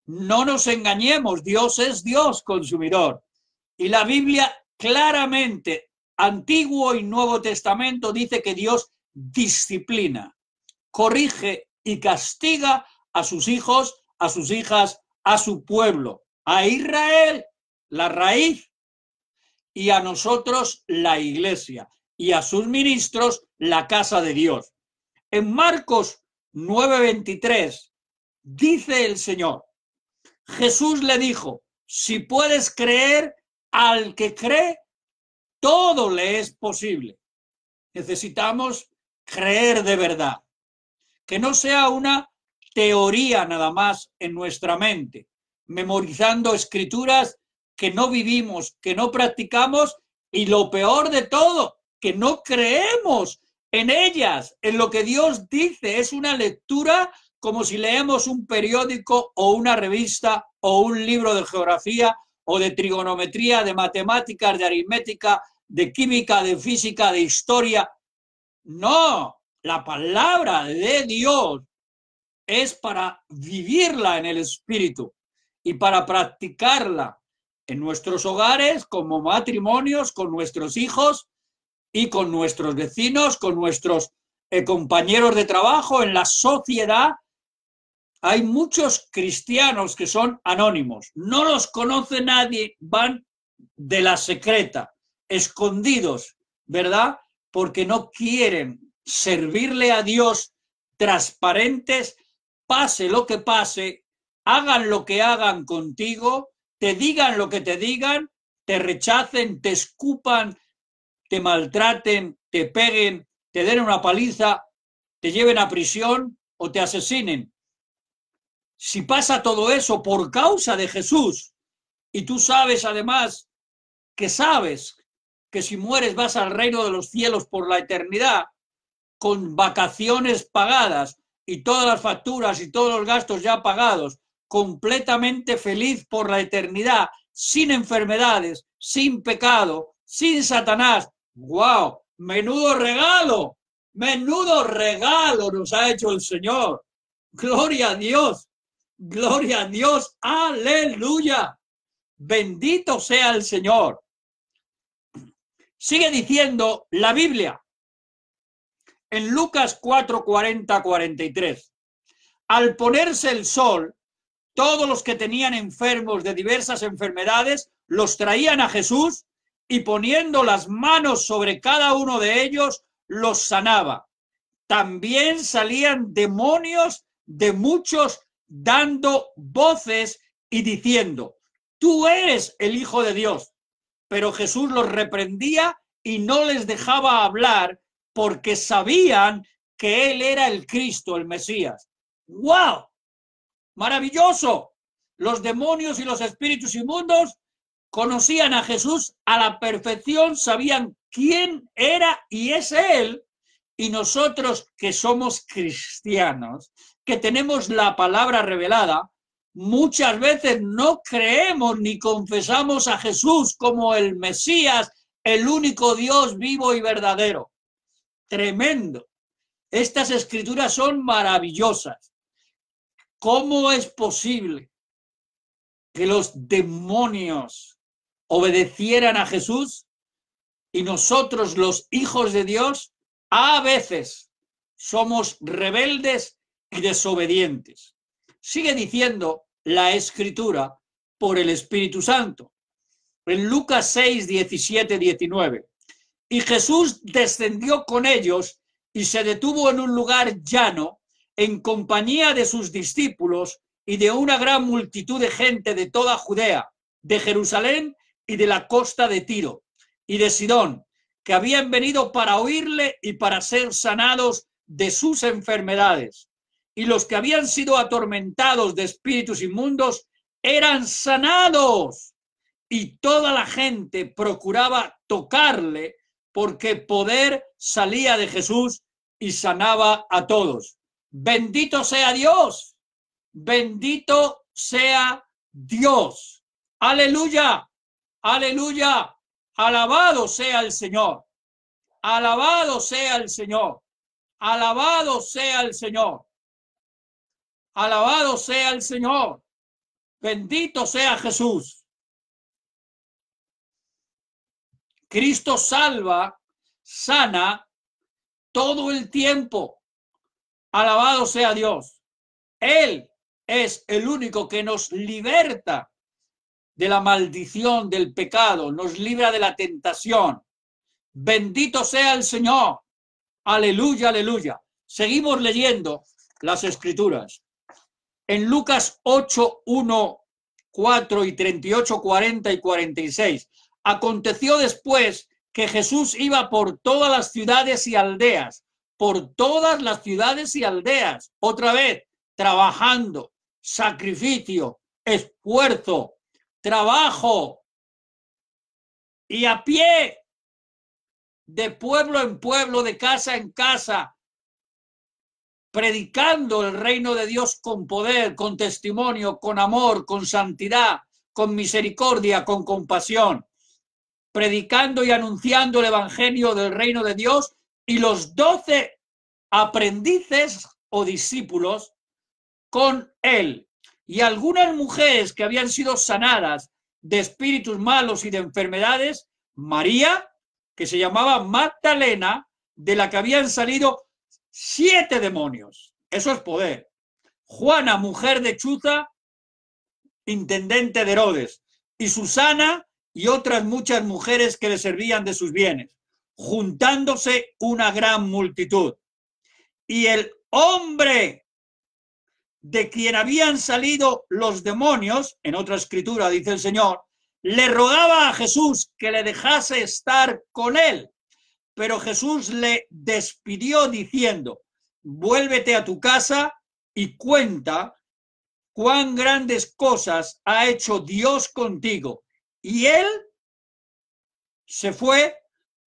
No nos engañemos, Dios es Dios consumidor. Y la Biblia claramente, Antiguo y Nuevo Testamento, dice que Dios disciplina, corrige y castiga a sus hijos, a sus hijas, a su pueblo, a Israel, la raíz, y a nosotros, la iglesia, y a sus ministros, la casa de Dios. En Marcos 9:23 dice el Señor, Jesús le dijo, si puedes creer, al que cree, todo le es posible. Necesitamos creer de verdad, que no sea una teoría nada más en nuestra mente, memorizando escrituras que no vivimos, que no practicamos, y lo peor de todo, que no creemos en ellas, en lo que Dios dice. Es una lectura como si leemos un periódico o una revista o un libro de geografía o de trigonometría, de matemáticas, de aritmética, de química, de física, de historia. No, la palabra de Dios es para vivirla en el Espíritu y para practicarla en nuestros hogares, como matrimonios, con nuestros hijos y con nuestros vecinos, con nuestros compañeros de trabajo, en la sociedad. Hay muchos cristianos que son anónimos, no los conoce nadie, van de la secreta, escondidos, ¿verdad? Porque no quieren servirle a Dios, transparentes, pase lo que pase, hagan lo que hagan contigo, te digan lo que te digan, te rechacen, te escupan, te maltraten, te peguen, te den una paliza, te lleven a prisión o te asesinen. Si pasa todo eso por causa de Jesús, y tú sabes además que si mueres vas al reino de los cielos por la eternidad, con vacaciones pagadas, y todas las facturas y todos los gastos ya pagados, completamente feliz por la eternidad, sin enfermedades, sin pecado, sin Satanás. ¡Wow! ¡Menudo regalo! ¡Menudo regalo nos ha hecho el Señor! ¡Gloria a Dios! ¡Gloria a Dios! ¡Aleluya! Bendito sea el Señor. Sigue diciendo la Biblia en Lucas 4, 40, 43. Al ponerse el sol, todos los que tenían enfermos de diversas enfermedades los traían a Jesús y poniendo las manos sobre cada uno de ellos los sanaba. También salían demonios de muchos dando voces y diciendo: tú eres el Hijo de Dios. Pero Jesús los reprendía y no les dejaba hablar porque sabían que él era el Cristo, el Mesías. ¡Wow! ¡Maravilloso! Los demonios y los espíritus inmundos conocían a Jesús a la perfección, sabían quién era y es él. Y nosotros que somos cristianos, que tenemos la palabra revelada, muchas veces no creemos ni confesamos a Jesús como el Mesías, el único Dios vivo y verdadero. Tremendo. Estas escrituras son maravillosas. ¿Cómo es posible que los demonios obedecieran a Jesús y nosotros, los hijos de Dios, a veces somos rebeldes y desobedientes? Sigue diciendo la Escritura por el Espíritu Santo. En Lucas 6, 17, 19. Y Jesús descendió con ellos y se detuvo en un lugar llano en compañía de sus discípulos y de una gran multitud de gente de toda Judea, de Jerusalén y de la costa de Tiro y de Sidón, que habían venido para oírle y para ser sanados de sus enfermedades. Y los que habían sido atormentados de espíritus inmundos eran sanados. Y toda la gente procuraba tocarle porque poder salía de Jesús y sanaba a todos. Bendito sea Dios. Bendito sea Dios. Aleluya. Aleluya. Alabado sea el Señor. Alabado sea el Señor. Alabado sea el Señor. Alabado sea el Señor. Bendito sea Jesús. Cristo salva, sana todo el tiempo. Alabado sea Dios. Él es el único que nos liberta de la maldición del pecado, nos libra de la tentación. Bendito sea el Señor. Aleluya, aleluya. Seguimos leyendo las Escrituras. En Lucas 8, 1, 4 y 38, 40 y 46. Aconteció después que Jesús iba por todas las ciudades y aldeas, por todas las ciudades y aldeas, otra vez, trabajando, sacrificio, esfuerzo, trabajo, y a pie, de pueblo en pueblo, de casa en casa, predicando el reino de Dios con poder, con testimonio, con amor, con santidad, con misericordia, con compasión, predicando y anunciando el evangelio del reino de Dios. Y los 12 aprendices o discípulos con él, y algunas mujeres que habían sido sanadas de espíritus malos y de enfermedades: María, que se llamaba Magdalena, de la que habían salido 7 demonios. Eso es poder. Juana, mujer de Chuza, intendente de Herodes, y Susana y otras muchas mujeres que le servían de sus bienes, juntándose una gran multitud. Y el hombre de quien habían salido los demonios, en otra escritura dice el Señor, le rogaba a Jesús que le dejase estar con él. Pero Jesús le despidió diciendo: vuélvete a tu casa y cuenta cuán grandes cosas ha hecho Dios contigo. Y él se fue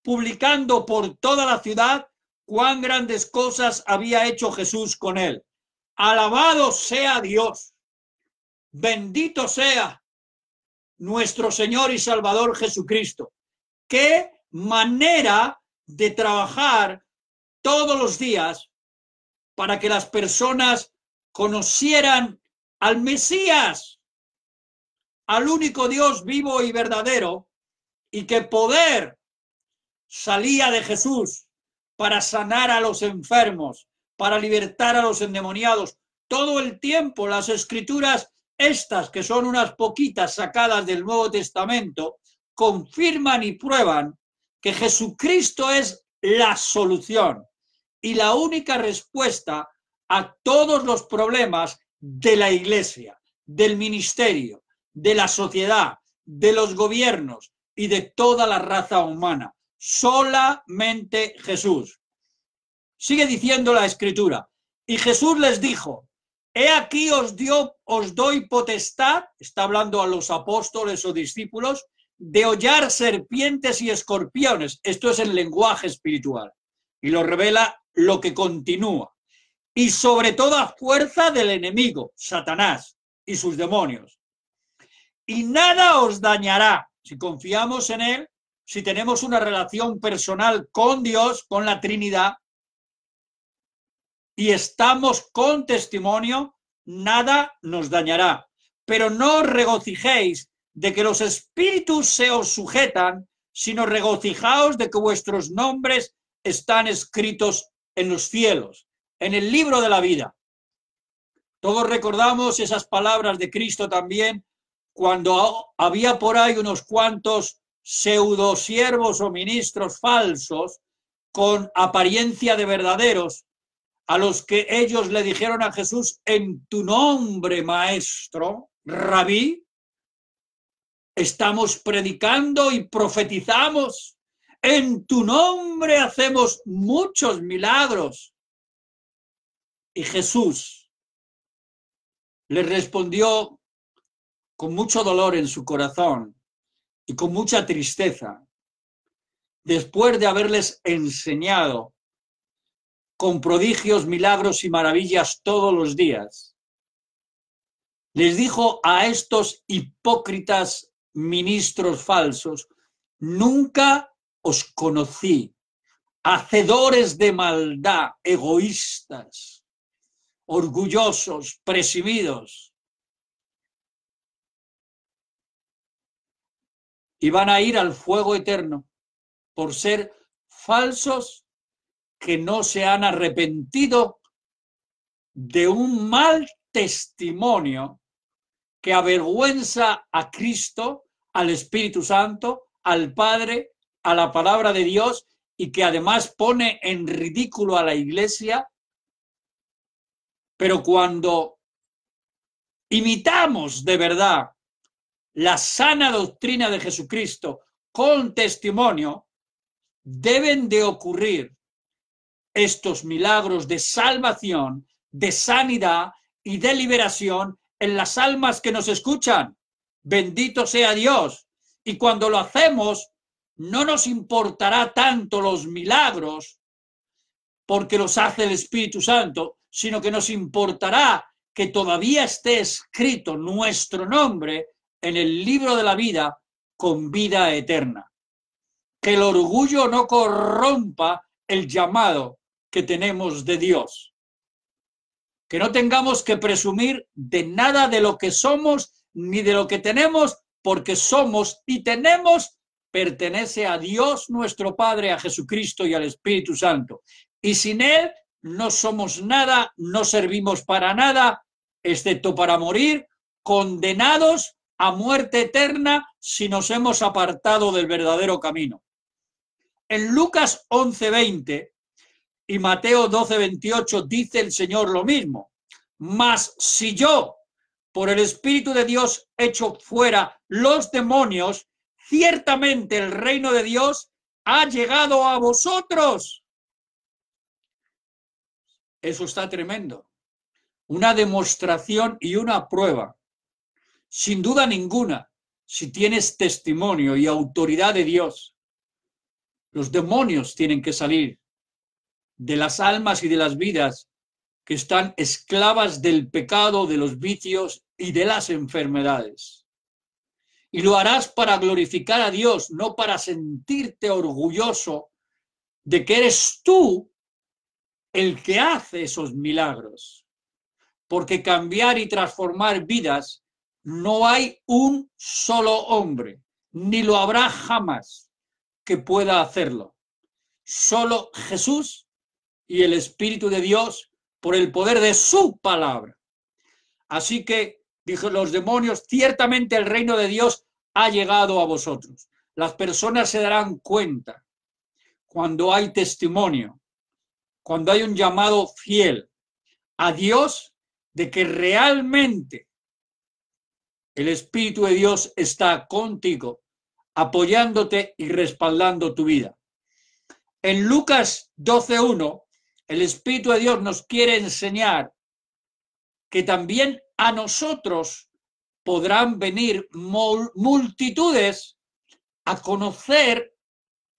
publicando por toda la ciudad cuán grandes cosas había hecho Jesús con él. Alabado sea Dios. Bendito sea nuestro Señor y Salvador Jesucristo. Qué manera de trabajar todos los días para que las personas conocieran al Mesías, al único Dios vivo y verdadero, y que poder salía de Jesús para sanar a los enfermos, para libertar a los endemoniados. Todo el tiempo las escrituras estas, que son unas poquitas sacadas del Nuevo Testamento, confirman y prueban que Jesucristo es la solución y la única respuesta a todos los problemas de la Iglesia, del ministerio, de la sociedad, de los gobiernos y de toda la raza humana. Solamente Jesús. Sigue diciendo la Escritura. Y Jesús les dijo: he aquí os doy potestad, está hablando a los apóstoles o discípulos, de hollar serpientes y escorpiones. Esto es el lenguaje espiritual. Y lo revela lo que continúa. Y sobre toda fuerza del enemigo, Satanás y sus demonios. Y nada os dañará, si confiamos en él, si tenemos una relación personal con Dios, con la Trinidad, y estamos con testimonio, nada nos dañará. Pero no os regocijéis de que los espíritus se os sujetan, sino regocijaos de que vuestros nombres están escritos en los cielos, en el libro de la vida. Todos recordamos esas palabras de Cristo también, cuando había por ahí unos cuantos pseudosiervos o ministros falsos con apariencia de verdaderos, a los que ellos le dijeron a Jesús: en tu nombre, maestro, rabí, estamos predicando y profetizamos, en tu nombre hacemos muchos milagros. Y Jesús les respondió con mucho dolor en su corazón y con mucha tristeza, después de haberles enseñado con prodigios, milagros y maravillas todos los días. Les dijo a estos hipócritas ministros falsos: nunca os conocí, hacedores de maldad, egoístas, orgullosos, presumidos. Y van a ir al fuego eterno por ser falsos, que no se han arrepentido de un mal testimonio que avergüenza a Cristo, al Espíritu Santo, al Padre, a la palabra de Dios, y que además pone en ridículo a la Iglesia. Pero cuando imitamos de verdad la sana doctrina de Jesucristo con testimonio, deben de ocurrir estos milagros de salvación, de sanidad y de liberación en las almas que nos escuchan. Bendito sea Dios. Y cuando lo hacemos, no nos importará tanto los milagros, porque los hace el Espíritu Santo, sino que nos importará que todavía esté escrito nuestro nombre en el libro de la vida con vida eterna. Que el orgullo no corrompa el llamado que tenemos de Dios. Que no tengamos que presumir de nada de lo que somos ni de lo que tenemos, porque somos y tenemos pertenece a Dios nuestro Padre, a Jesucristo y al Espíritu Santo. Y sin Él no somos nada, no servimos para nada, excepto para morir, condenados a muerte eterna si nos hemos apartado del verdadero camino. En Lucas 11:20 y Mateo 12:28 dice el Señor lo mismo. Mas si yo, por el Espíritu de Dios, echo fuera los demonios, ciertamente el reino de Dios ha llegado a vosotros. Eso está tremendo. Una demostración y una prueba. Sin duda ninguna, si tienes testimonio y autoridad de Dios, los demonios tienen que salir de las almas y de las vidas que están esclavas del pecado, de los vicios y de las enfermedades. Y lo harás para glorificar a Dios, no para sentirte orgulloso de que eres tú el que hace esos milagros. Porque cambiar y transformar vidas no hay un solo hombre, ni lo habrá jamás que pueda hacerlo. Solo Jesús y el Espíritu de Dios por el poder de su palabra. Así que, dijo los demonios, ciertamente el reino de Dios ha llegado a vosotros. Las personas se darán cuenta cuando hay testimonio, cuando hay un llamado fiel a Dios de que realmente el Espíritu de Dios está contigo, apoyándote y respaldando tu vida. En Lucas 12:1, el Espíritu de Dios nos quiere enseñar que también a nosotros podrán venir multitudes a conocer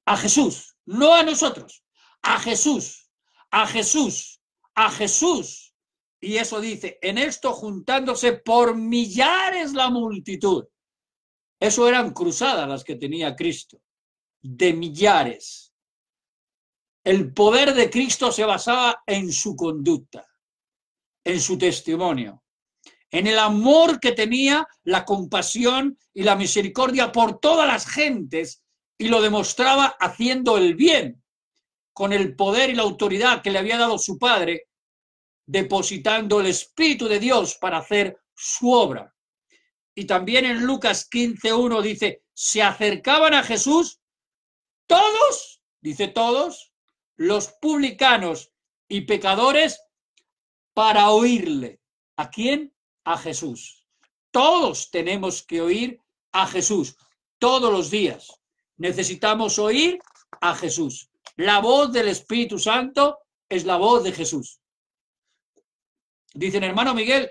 a Jesús, no a nosotros, a Jesús, a Jesús, a Jesús. Y eso dice, en esto juntándose por millares la multitud. Eso eran cruzadas las que tenía Cristo, de millares. El poder de Cristo se basaba en su conducta, en su testimonio, en el amor que tenía, la compasión y la misericordia por todas las gentes, y lo demostraba haciendo el bien, con el poder y la autoridad que le había dado su Padre, depositando el Espíritu de Dios para hacer su obra. Y también en Lucas 15:1 dice, se acercaban a Jesús todos, dice todos, los publicanos y pecadores para oírle. ¿A quién? A Jesús. Todos tenemos que oír a Jesús todos los días. Necesitamos oír a Jesús. La voz del Espíritu Santo es la voz de Jesús. Dicen, hermano Miguel,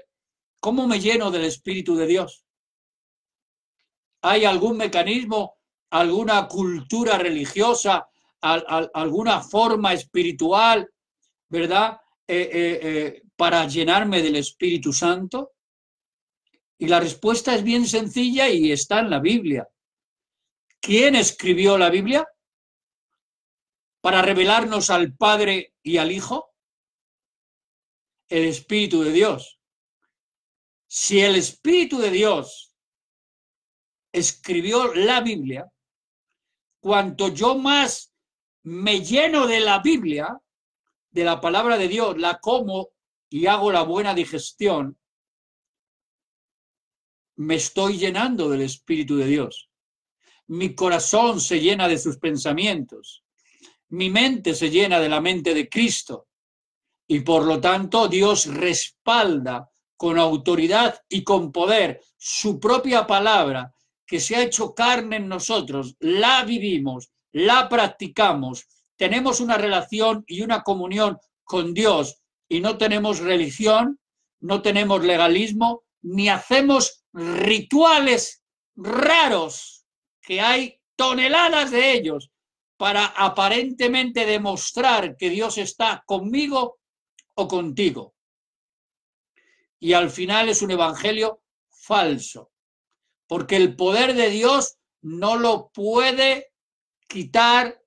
¿cómo me lleno del Espíritu de Dios? ¿Hay algún mecanismo, alguna cultura religiosa, alguna forma espiritual, ¿verdad? Para llenarme del Espíritu Santo? Y la respuesta es bien sencilla y está en la Biblia. ¿Quién escribió la Biblia? Para revelarnos al Padre y al Hijo. El Espíritu de Dios. Si el Espíritu de Dios escribió la Biblia, cuanto yo más me lleno de la Biblia, de la palabra de Dios, la como y hago la buena digestión, me estoy llenando del Espíritu de Dios. Mi corazón se llena de sus pensamientos. Mi mente se llena de la mente de Cristo. Y por lo tanto, Dios respalda con autoridad y con poder su propia palabra, que se ha hecho carne en nosotros, la vivimos, la practicamos, tenemos una relación y una comunión con Dios y no tenemos religión, no tenemos legalismo, ni hacemos rituales raros, que hay toneladas de ellos, para aparentemente demostrar que Dios está conmigo o contigo. Y al final es un evangelio falso, porque el poder de Dios no lo puede quitar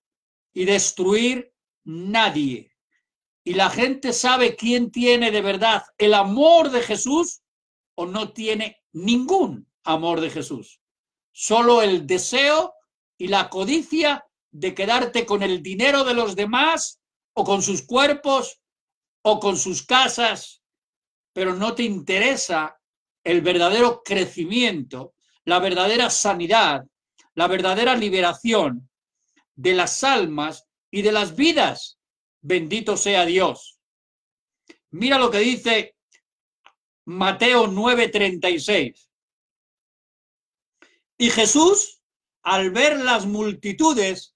y destruir nadie. Y la gente sabe quién tiene de verdad el amor de Jesús o no tiene ningún amor de Jesús. Solo el deseo y la codicia de quedarte con el dinero de los demás o con sus cuerpos o con sus casas, pero no te interesa el verdadero crecimiento, la verdadera sanidad, la verdadera liberación de las almas y de las vidas. Bendito sea Dios. Mira lo que dice Mateo 9:36. Y Jesús, al ver las multitudes,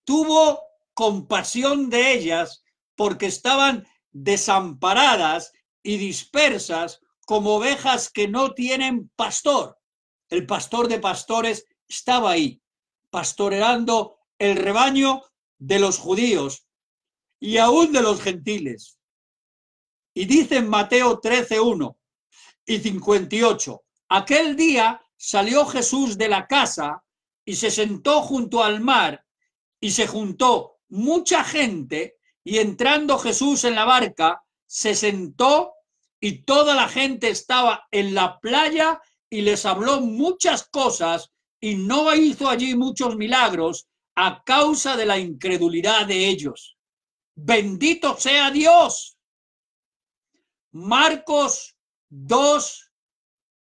tuvo compasión de ellas porque estaban desamparadas y dispersas como ovejas que no tienen pastor. El pastor de pastores estaba ahí, pastoreando el rebaño de los judíos y aún de los gentiles. Y dice en Mateo 13:1 y 58, aquel día salió Jesús de la casa y se sentó junto al mar, y se juntó mucha gente, y entrando Jesús en la barca, se sentó, y toda la gente estaba en la playa, y les habló muchas cosas, y no hizo allí muchos milagros a causa de la incredulidad de ellos. Bendito sea Dios. Marcos 2,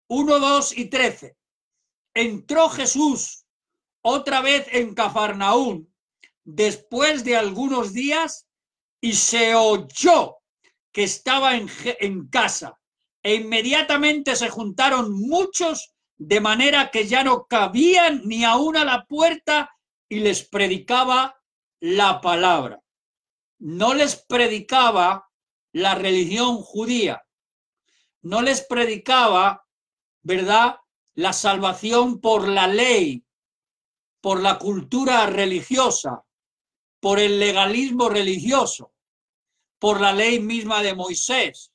1, 2 y 13. Entró Jesús otra vez en Cafarnaúm después de algunos días, y se oyó que estaba en casa, e inmediatamente se juntaron muchos, de manera que ya no cabían ni aún a la puerta, y les predicaba la palabra. No les predicaba la religión judía, no les predicaba, ¿verdad?, la salvación por la ley, por la cultura religiosa, por el legalismo religioso, por la ley misma de Moisés.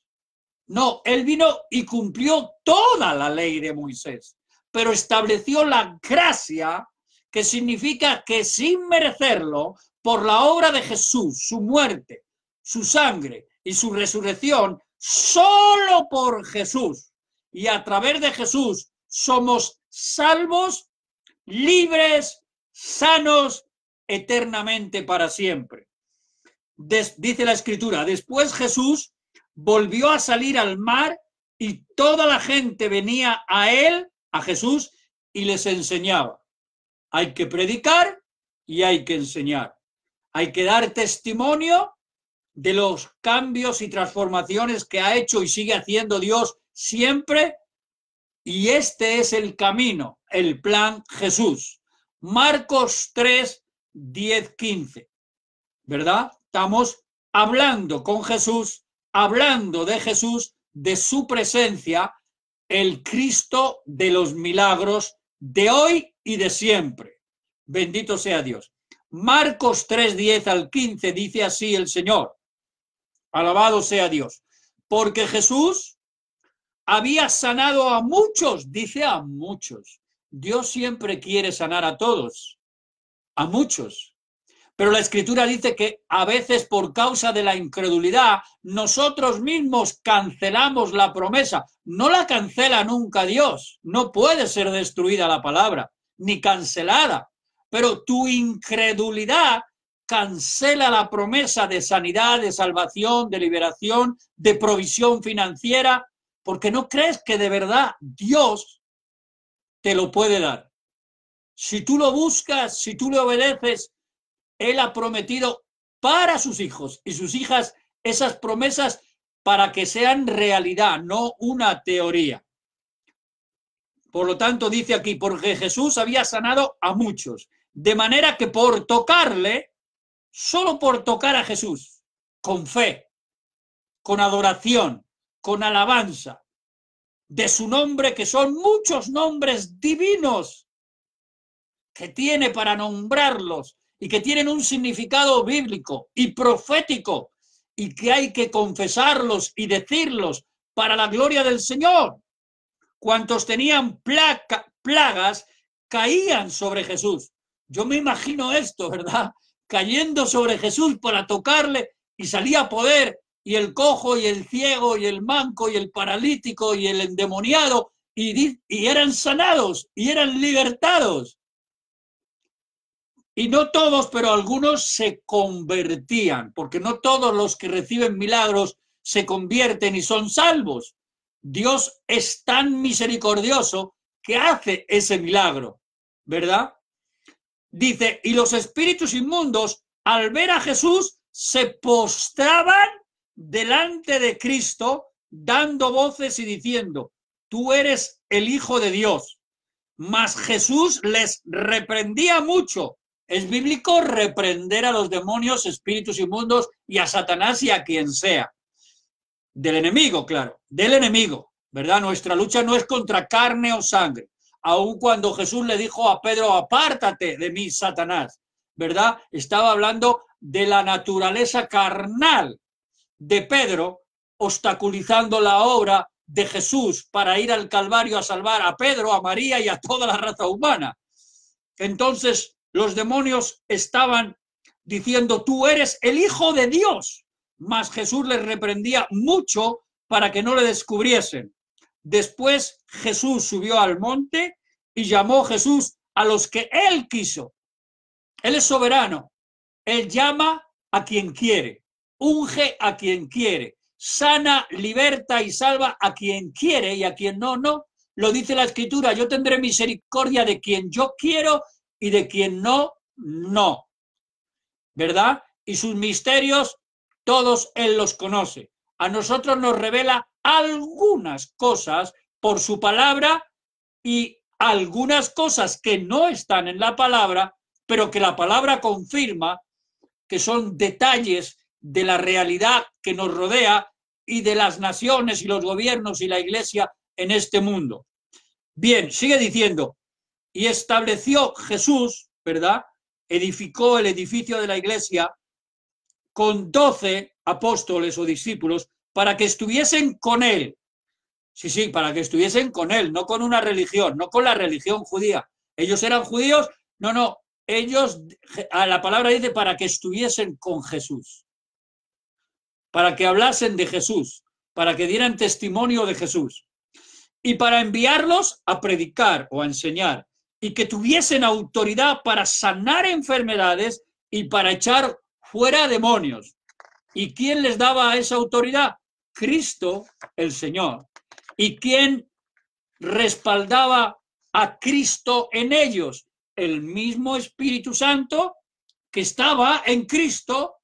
No, él vino y cumplió toda la ley de Moisés, pero estableció la gracia, que significa que sin merecerlo, por la obra de Jesús, su muerte, su sangre y su resurrección, solo por Jesús y a través de Jesús somos salvos, libres, sanos, eternamente para siempre. Dice la Escritura, después Jesús volvió a salir al mar, y toda la gente venía a él, a Jesús, y les enseñaba. Hay que predicar y hay que enseñar. Hay que dar testimonio de los cambios y transformaciones que ha hecho y sigue haciendo Dios siempre, y este es el camino, el plan Jesús. Marcos 3, 10, 15, ¿verdad? Estamos hablando con Jesús, hablando de Jesús, de su presencia, el Cristo de los milagros de hoy y de siempre. Bendito sea Dios. Marcos 3, 10 al 15 dice así el Señor. Alabado sea Dios. Porque Jesús había sanado a muchos, dice a muchos. Dios siempre quiere sanar a todos, a muchos. Pero la Escritura dice que a veces, por causa de la incredulidad, nosotros mismos cancelamos la promesa. No la cancela nunca Dios. No puede ser destruida la palabra, ni cancelada. Pero tu incredulidad cancela la promesa de sanidad, de salvación, de liberación, de provisión financiera, porque no crees que de verdad Dios te lo puede dar. Si tú lo buscas, si tú le obedeces, Él ha prometido para sus hijos y sus hijas esas promesas para que sean realidad, no una teoría. Por lo tanto, dice aquí, porque Jesús había sanado a muchos, de manera que por tocarle, solo por tocar a Jesús, con fe, con adoración, con alabanza de su nombre, que son muchos nombres divinos que tiene para nombrarlos y que tienen un significado bíblico y profético, y que hay que confesarlos y decirlos para la gloria del Señor. Cuantos tenían plagas caían sobre Jesús. Yo me imagino esto, ¿verdad? Cayendo sobre Jesús para tocarle, y salía poder, y el cojo y el ciego y el manco y el paralítico y el endemoniado, y eran sanados y eran libertados. Y no todos, pero algunos se convertían, porque no todos los que reciben milagros se convierten y son salvos. Dios es tan misericordioso que hace ese milagro, ¿verdad? Dice, y los espíritus inmundos, al ver a Jesús, se postraban delante de Cristo, dando voces y diciendo, tú eres el Hijo de Dios. Mas Jesús les reprendía mucho. Es bíblico reprender a los demonios, espíritus inmundos, y a Satanás y a quien sea. Del enemigo, claro, del enemigo, ¿verdad? Nuestra lucha no es contra carne o sangre. Aun cuando Jesús le dijo a Pedro, apártate de mí, Satanás, ¿verdad? Estaba hablando de la naturaleza carnal de Pedro, obstaculizando la obra de Jesús para ir al Calvario a salvar a Pedro, a María y a toda la raza humana. Entonces los demonios estaban diciendo: tú eres el Hijo de Dios. Mas Jesús les reprendía mucho para que no le descubriesen. Después Jesús subió al monte y llamó Jesús a los que él quiso. Él es soberano. Él llama a quien quiere, unge a quien quiere, sana, liberta y salva a quien quiere, y a quien no, no. Lo dice la Escritura: yo tendré misericordia de quien yo quiero y de quien no, no. ¿Verdad? Y sus misterios todos él los conoce. A nosotros nos revela algunas cosas por su palabra y algunas cosas que no están en la palabra, pero que la palabra confirma, que son detalles de la realidad que nos rodea y de las naciones y los gobiernos y la iglesia en este mundo. Bien, sigue diciendo: y estableció Jesús, ¿verdad? Edificó el edificio de la iglesia con 12 apóstoles o discípulos para que estuviesen con él. Sí, para que estuviesen con él, no con una religión, no con la religión judía. Ellos eran judíos, no, ellos, a la palabra dice para que estuviesen con Jesús, para que hablasen de Jesús, para que dieran testimonio de Jesús y para enviarlos a predicar o a enseñar, y que tuviesen autoridad para sanar enfermedades y para echar fuera demonios. ¿Y quién les daba esa autoridad? Cristo, el Señor. ¿Y quién respaldaba a Cristo en ellos? El mismo Espíritu Santo que estaba en Cristo,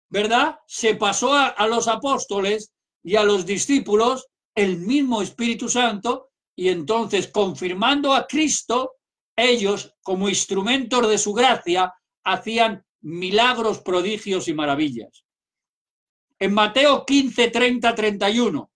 ¿verdad? Se pasó a los apóstoles y a los discípulos el mismo Espíritu Santo, y entonces, confirmando a Cristo, ellos, como instrumentos de su gracia, hacían milagros, prodigios y maravillas. En Mateo 15, 30, 31,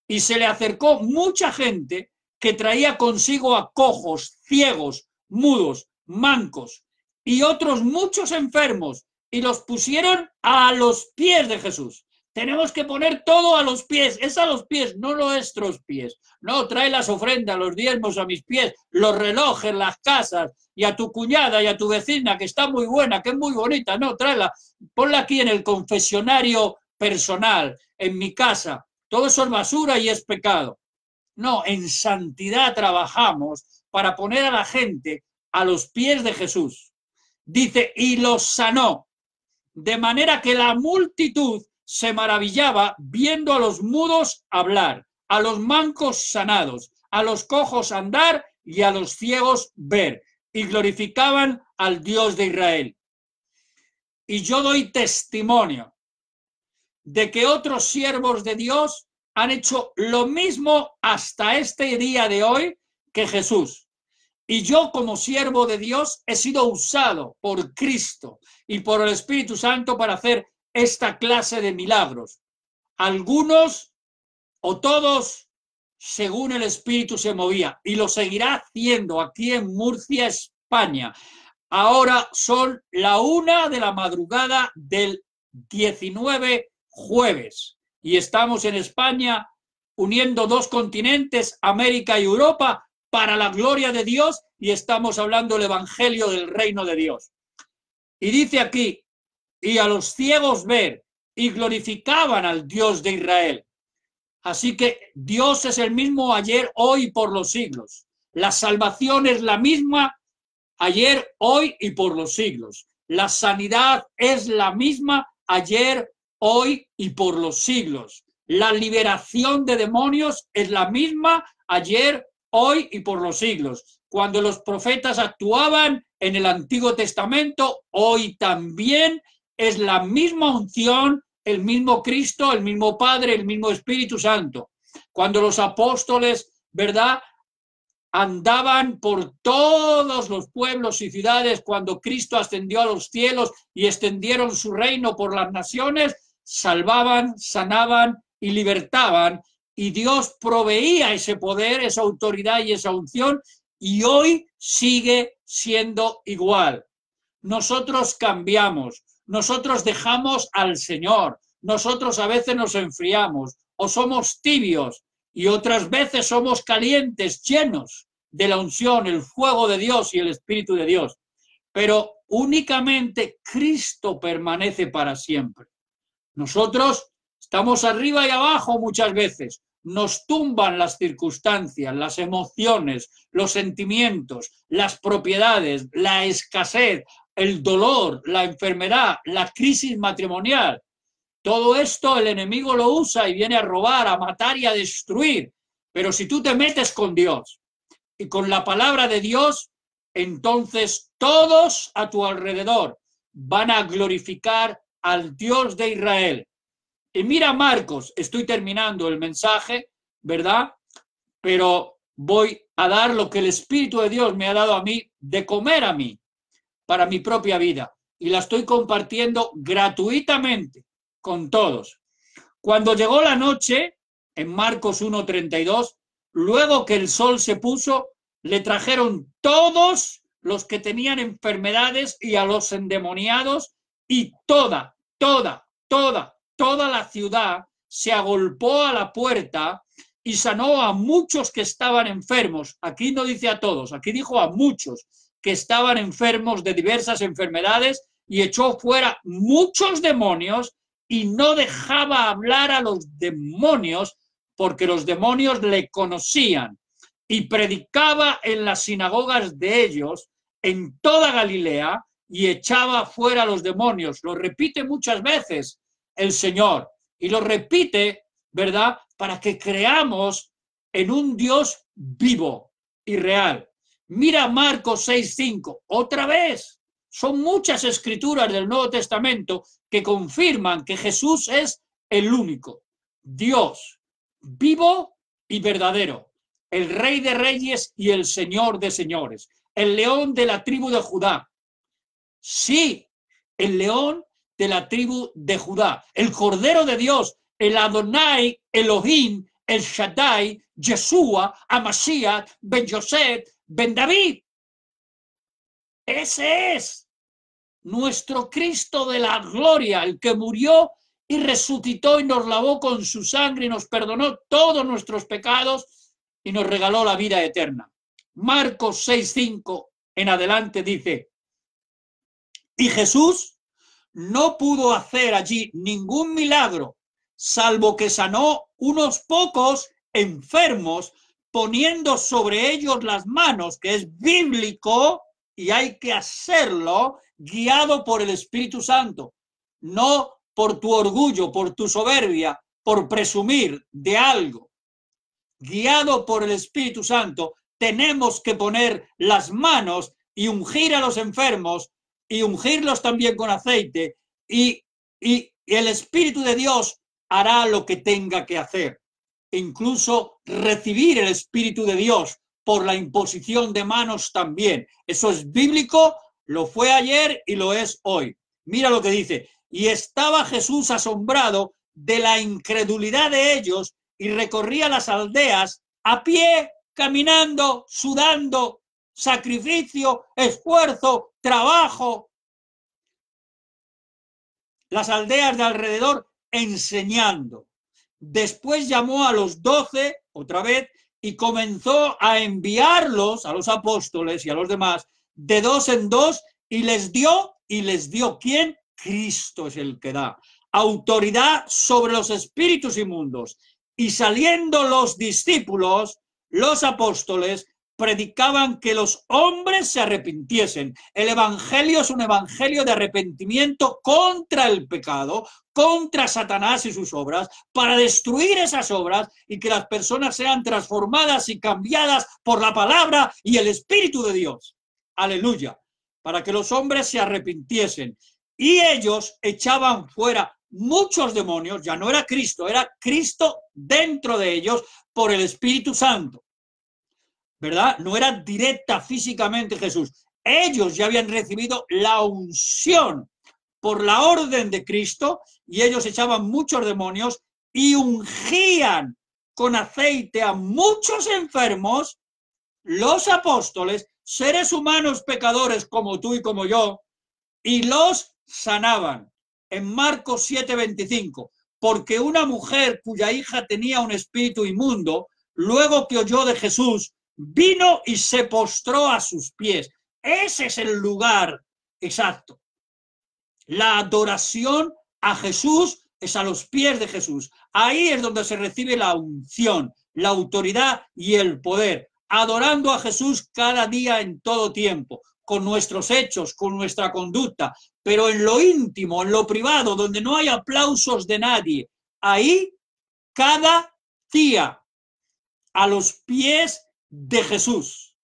y se le acercó mucha gente que traía consigo a cojos, ciegos, mudos, mancos y otros muchos enfermos, y los pusieron a los pies de Jesús. Tenemos que poner todo a los pies, es a los pies, no nuestros pies. No, trae las ofrendas, los diezmos a mis pies, los relojes, las casas, y a tu cuñada y a tu vecina, que está muy buena, que es muy bonita, no, tráela, ponla aquí en el confesionario personal, en mi casa. Todo eso es basura y es pecado. No, en santidad trabajamos para poner a la gente a los pies de Jesús. Dice, y los sanó, de manera que la multitud se maravillaba viendo a los mudos hablar, a los mancos sanados, a los cojos andar y a los ciegos ver, y glorificaban al Dios de Israel. Y yo doy testimonio de que otros siervos de Dios han hecho lo mismo hasta este día de hoy que Jesús. Y yo, como siervo de Dios, he sido usado por Cristo y por el Espíritu Santo para hacer esta clase de milagros. Algunos o todos, según el Espíritu se movía, y lo seguirá haciendo aquí en Murcia, España. Ahora son la 1 de la madrugada del 19 jueves y estamos en España uniendo 2 continentes, América y Europa, para la gloria de Dios, y estamos hablando el evangelio del reino de Dios. Y dice aquí, y a los ciegos ver, y glorificaban al Dios de Israel. Así que Dios es el mismo ayer, hoy y por los siglos. La salvación es la misma ayer, hoy y por los siglos. La sanidad es la misma ayer, hoy y por los siglos. La liberación de demonios es la misma ayer, hoy y por los siglos. Cuando los profetas actuaban en el Antiguo Testamento, hoy también es la misma unción, el mismo Cristo, el mismo Padre, el mismo Espíritu Santo. Cuando los apóstoles, ¿verdad?, andaban por todos los pueblos y ciudades, cuando Cristo ascendió a los cielos y extendieron su reino por las naciones, salvaban, sanaban y libertaban, y Dios proveía ese poder, esa autoridad y esa unción, y hoy sigue siendo igual. Nosotros cambiamos, nosotros dejamos al Señor, nosotros a veces nos enfriamos o somos tibios y otras veces somos calientes, llenos de la unción, el fuego de Dios y el Espíritu de Dios. Pero únicamente Cristo permanece para siempre. Nosotros estamos arriba y abajo muchas veces. Nos tumban las circunstancias, las emociones, los sentimientos, las propiedades, la escasez, el dolor, la enfermedad, la crisis matrimonial. Todo esto el enemigo lo usa y viene a robar, a matar y a destruir. Pero si tú te metes con Dios y con la palabra de Dios, entonces todos a tu alrededor van a glorificar al Dios de Israel. Y mira Marcos, estoy terminando el mensaje, ¿verdad? Pero voy a dar lo que el Espíritu de Dios me ha dado a mí de comer a mí, para mi propia vida. Y la estoy compartiendo gratuitamente con todos. Cuando llegó la noche, en Marcos 1:32, luego que el sol se puso, le trajeron todos los que tenían enfermedades y a los endemoniados, y toda la ciudad se agolpó a la puerta y sanó a muchos que estaban enfermos. Aquí no dice a todos, aquí dijo a muchos que estaban enfermos de diversas enfermedades, y echó fuera muchos demonios y no dejaba hablar a los demonios porque los demonios le conocían, y predicaba en las sinagogas de ellos en toda Galilea y echaba fuera a los demonios. Lo repite muchas veces el Señor y lo repite, ¿verdad?, para que creamos en un Dios vivo y real. Mira Marcos 6:5, otra vez. Son muchas escrituras del Nuevo Testamento que confirman que Jesús es el único Dios vivo y verdadero, el Rey de Reyes y el Señor de Señores, el León de la tribu de Judá. Sí, el León de la tribu de Judá, el Cordero de Dios, el Adonai, Elohim, el Shaddai, Yeshua, Amashiach, Ben Yosef, Ben David. Ese es nuestro Cristo de la gloria, el que murió y resucitó y nos lavó con su sangre y nos perdonó todos nuestros pecados y nos regaló la vida eterna. Marcos 6:5 en adelante dice: y Jesús no pudo hacer allí ningún milagro, salvo que sanó unos pocos enfermos, poniendo sobre ellos las manos, que es bíblico y hay que hacerlo guiado por el Espíritu Santo, no por tu orgullo, por tu soberbia, por presumir de algo. Guiado por el Espíritu Santo, tenemos que poner las manos y ungir a los enfermos y ungirlos también con aceite, y el Espíritu de Dios hará lo que tenga que hacer. Incluso recibir el Espíritu de Dios por la imposición de manos también. Eso es bíblico, lo fue ayer y lo es hoy. Mira lo que dice: y estaba Jesús asombrado de la incredulidad de ellos y recorría las aldeas a pie, caminando, sudando, sacrificio, esfuerzo, trabajo. Las aldeas de alrededor enseñando. Después llamó a los 12 otra vez y comenzó a enviarlos a los apóstoles y a los demás de dos en dos, y les dio ¿quién? Cristo es el que da autoridad sobre los espíritus inmundos. Y saliendo los discípulos, los apóstoles, predicaban que los hombres se arrepintiesen. El evangelio es un evangelio de arrepentimiento contra el pecado, contra Satanás y sus obras, para destruir esas obras y que las personas sean transformadas y cambiadas por la palabra y el Espíritu de Dios. Aleluya. Para que los hombres se arrepintiesen. Y ellos echaban fuera muchos demonios. Ya no era Cristo dentro de ellos por el Espíritu Santo, ¿verdad? No era directa físicamente Jesús. Ellos ya habían recibido la unción por la orden de Cristo, y ellos echaban muchos demonios y ungían con aceite a muchos enfermos. Los apóstoles, seres humanos pecadores como tú y como yo, y los sanaban. en Marcos 7:25, porque una mujer cuya hija tenía un espíritu inmundo, luego que oyó de Jesús, vino y se postró a sus pies. Ese es el lugar exacto. La adoración a Jesús es a los pies de Jesús. Ahí es donde se recibe la unción, la autoridad y el poder, adorando a Jesús cada día en todo tiempo, con nuestros hechos, con nuestra conducta, pero en lo íntimo, en lo privado, donde no hay aplausos de nadie. Ahí, cada día, a los pies de Jesús,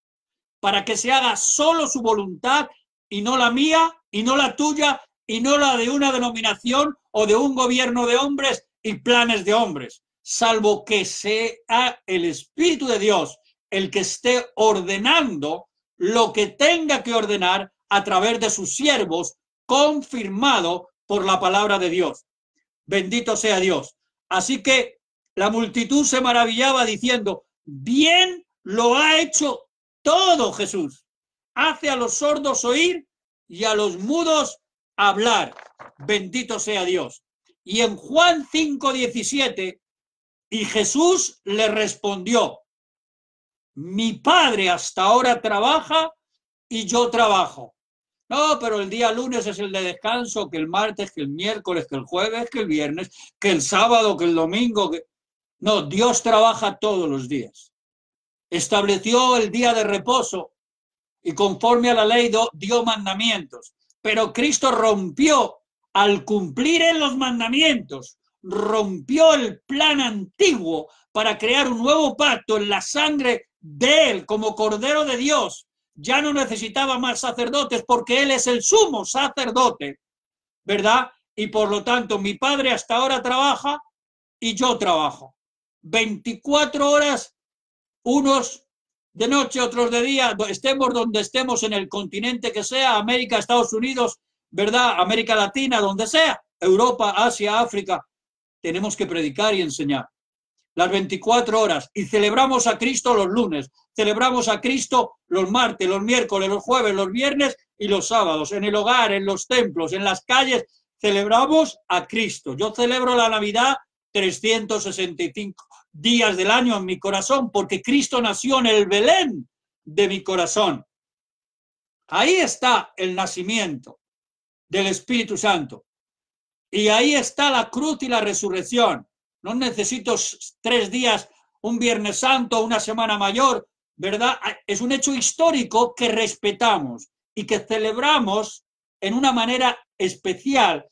para que se haga solo su voluntad y no la mía, y no la tuya, y no la de una denominación o de un gobierno de hombres y planes de hombres, salvo que sea el Espíritu de Dios el que esté ordenando lo que tenga que ordenar a través de sus siervos, confirmado por la palabra de Dios. Bendito sea Dios. Así que la multitud se maravillaba diciendo, bien lo ha hecho todo Jesús. Hace a los sordos oír y a los mudos hablar. Bendito sea Dios. Y en Juan 5:17, y Jesús le respondió, mi Padre hasta ahora trabaja y yo trabajo. No, pero el día lunes es el de descanso, que el martes, que el miércoles, que el jueves, que el viernes, que el sábado, que el domingo. No, Dios trabaja todos los días. Estableció el día de reposo y conforme a la ley dio mandamientos. Pero Cristo rompió, al cumplir en los mandamientos, rompió el plan antiguo para crear un nuevo pacto en la sangre de Él como Cordero de Dios. Ya no necesitaba más sacerdotes porque Él es el sumo sacerdote, ¿verdad? Y por lo tanto mi Padre hasta ahora trabaja y yo trabajo. 24 horas, unos de noche, otros de día, estemos donde estemos en el continente que sea, América, Estados Unidos, ¿verdad? América Latina, donde sea, Europa, Asia, África, tenemos que predicar y enseñar. Las 24 horas, y celebramos a Cristo los lunes, celebramos a Cristo los martes, los miércoles, los jueves, los viernes y los sábados, en el hogar, en los templos, en las calles, celebramos a Cristo. Yo celebro la Navidad 365 días del año en mi corazón, porque Cristo nació en el Belén de mi corazón. Ahí está el nacimiento del Espíritu Santo. Y ahí está la cruz y la resurrección. No necesito 3 días, un Viernes Santo, una Semana Mayor, ¿verdad? Es un hecho histórico que respetamos y que celebramos en una manera especial,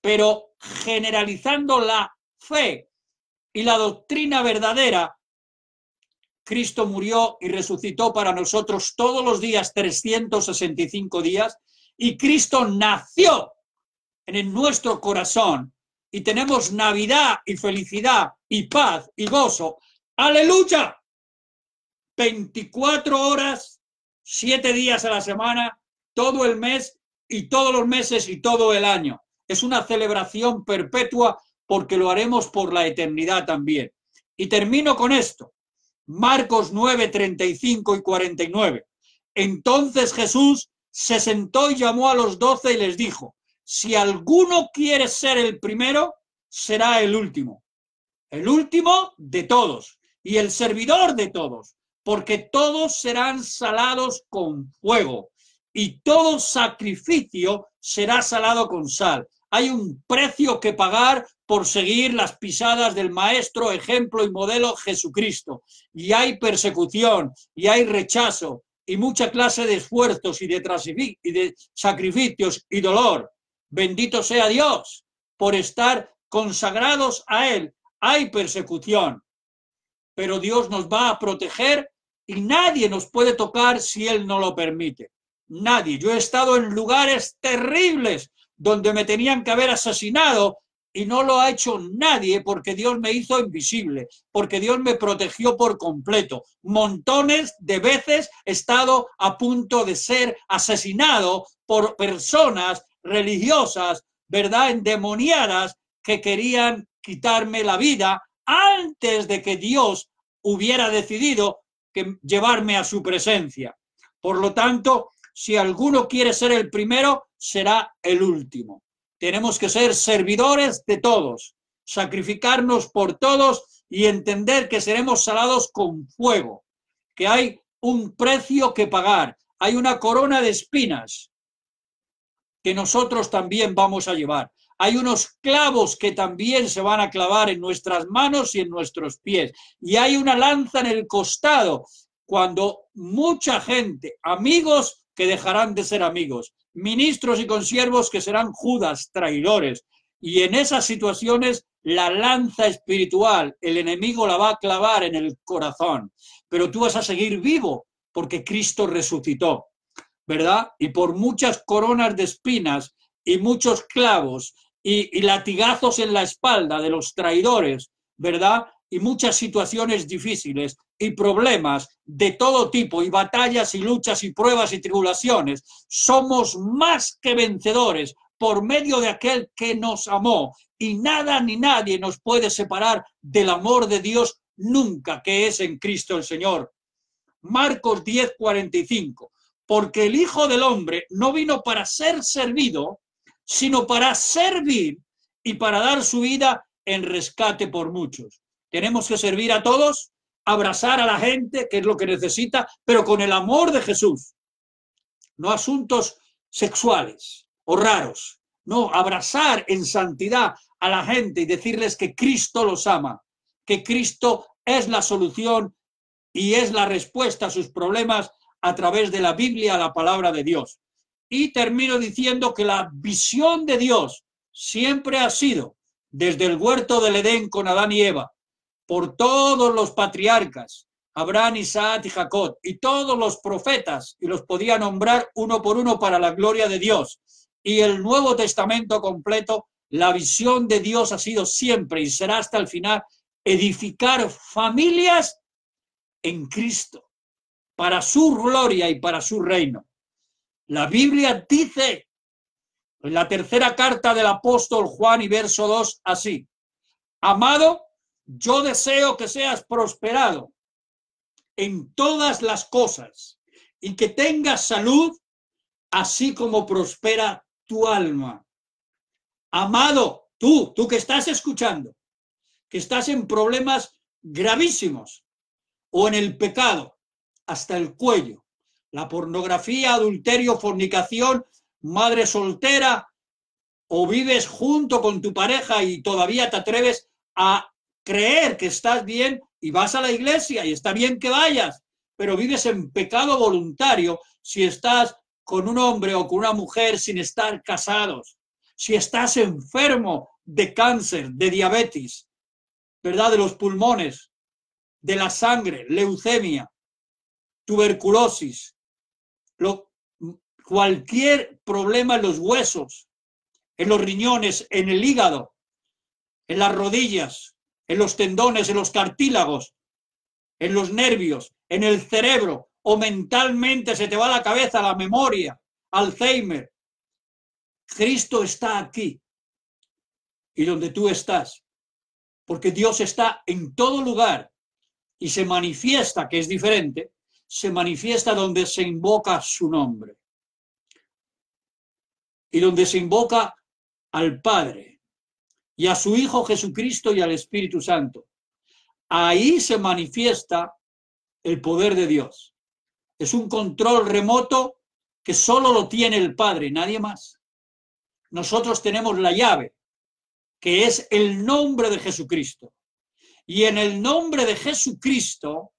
pero generalizando la fe y la doctrina verdadera. Cristo murió y resucitó para nosotros todos los días, 365 días, y Cristo nació en nuestro corazón. Y tenemos Navidad y felicidad y paz y gozo. ¡Aleluya! 24 horas, 7 días a la semana, todo el mes y todos los meses y todo el año. Es una celebración perpetua porque lo haremos por la eternidad también. Y termino con esto. Marcos 9, 35 y 49. Entonces Jesús se sentó y llamó a los 12 y les dijo, si alguno quiere ser el primero, será el último de todos y el servidor de todos, porque todos serán salados con fuego y todo sacrificio será salado con sal. Hay un precio que pagar por seguir las pisadas del maestro, ejemplo y modelo Jesucristo. Y hay persecución, y hay rechazo, y mucha clase de esfuerzos y de sacrificios y dolor. Bendito sea Dios por estar consagrados a Él. Hay persecución, pero Dios nos va a proteger y nadie nos puede tocar si Él no lo permite. Nadie. Yo he estado en lugares terribles donde me tenían que haber asesinado y no lo ha hecho nadie porque Dios me hizo invisible, porque Dios me protegió por completo. Montones de veces he estado a punto de ser asesinado por personas religiosas, ¿verdad?, endemoniadas, que querían quitarme la vida antes de que Dios hubiera decidido llevarme a su presencia. Por lo tanto, si alguno quiere ser el primero, será el último. Tenemos que ser servidores de todos, sacrificarnos por todos y entender que seremos salados con fuego, que hay un precio que pagar, hay una corona de espinas que nosotros también vamos a llevar. Hay unos clavos que también se van a clavar en nuestras manos y en nuestros pies. Y hay una lanza en el costado, cuando mucha gente, amigos que dejarán de ser amigos, ministros y consiervos que serán Judas, traidores. Y en esas situaciones la lanza espiritual, el enemigo la va a clavar en el corazón. Pero tú vas a seguir vivo porque Cristo resucitó, ¿verdad? Y por muchas coronas de espinas y muchos clavos y latigazos en la espalda de los traidores, ¿verdad? Y muchas situaciones difíciles y problemas de todo tipo y batallas y luchas y pruebas y tribulaciones, somos más que vencedores por medio de aquel que nos amó, y nada ni nadie nos puede separar del amor de Dios nunca, que es en Cristo el Señor. Marcos 10:45. Porque el Hijo del Hombre no vino para ser servido, sino para servir y para dar su vida en rescate por muchos. Tenemos que servir a todos, abrazar a la gente, que es lo que necesita, pero con el amor de Jesús. No asuntos sexuales o raros. No, abrazar en santidad a la gente y decirles que Cristo los ama, que Cristo es la solución y es la respuesta a sus problemas a través de la Biblia, la palabra de Dios. Y termino diciendo que la visión de Dios siempre ha sido, desde el huerto del Edén con Adán y Eva, por todos los patriarcas, Abraham, Isaac y Jacob, y todos los profetas, y los podía nombrar uno por uno para la gloria de Dios, y el Nuevo Testamento completo, la visión de Dios ha sido siempre y será hasta el final edificar familias en Cristo, para su gloria y para su reino. La Biblia dice en la tercera carta del apóstol Juan y verso 2 así: amado, yo deseo que seas prosperado en todas las cosas y que tengas salud, así como prospera tu alma. Amado, tú que estás escuchando, que estás en problemas gravísimos o en el pecado hasta el cuello, la pornografía, adulterio, fornicación, madre soltera, o vives junto con tu pareja y todavía te atreves a creer que estás bien y vas a la iglesia y está bien que vayas, pero vives en pecado voluntario si estás con un hombre o con una mujer sin estar casados, si estás enfermo de cáncer, de diabetes, ¿verdad? De los pulmones, de la sangre, leucemia, tuberculosis, cualquier problema en los huesos, en los riñones, en el hígado, en las rodillas, en los tendones, en los cartílagos, en los nervios, en el cerebro, o mentalmente se te va la cabeza, la memoria, Alzheimer. Cristo está aquí y donde tú estás, porque Dios está en todo lugar y se manifiesta, que es diferente, se manifiesta donde se invoca su nombre y donde se invoca al Padre y a su Hijo Jesucristo y al Espíritu Santo. Ahí se manifiesta el poder de Dios. Es un control remoto que solo lo tiene el Padre, nadie más. Nosotros tenemos la llave, que es el nombre de Jesucristo. Y en el nombre de Jesucristo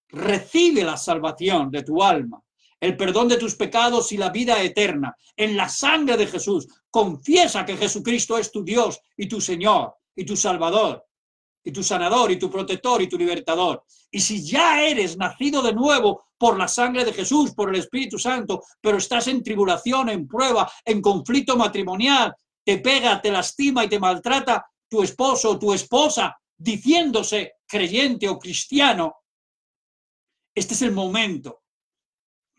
recibe la salvación de tu alma, el perdón de tus pecados y la vida eterna. En la sangre de Jesús, confiesa que Jesucristo es tu Dios y tu Señor y tu Salvador y tu sanador y tu protector y tu libertador. Y si ya eres nacido de nuevo por la sangre de Jesús, por el Espíritu Santo, pero estás en tribulación, en prueba, en conflicto matrimonial, te pega, te lastima y te maltrata tu esposo o tu esposa, diciéndose creyente o cristiano, este es el momento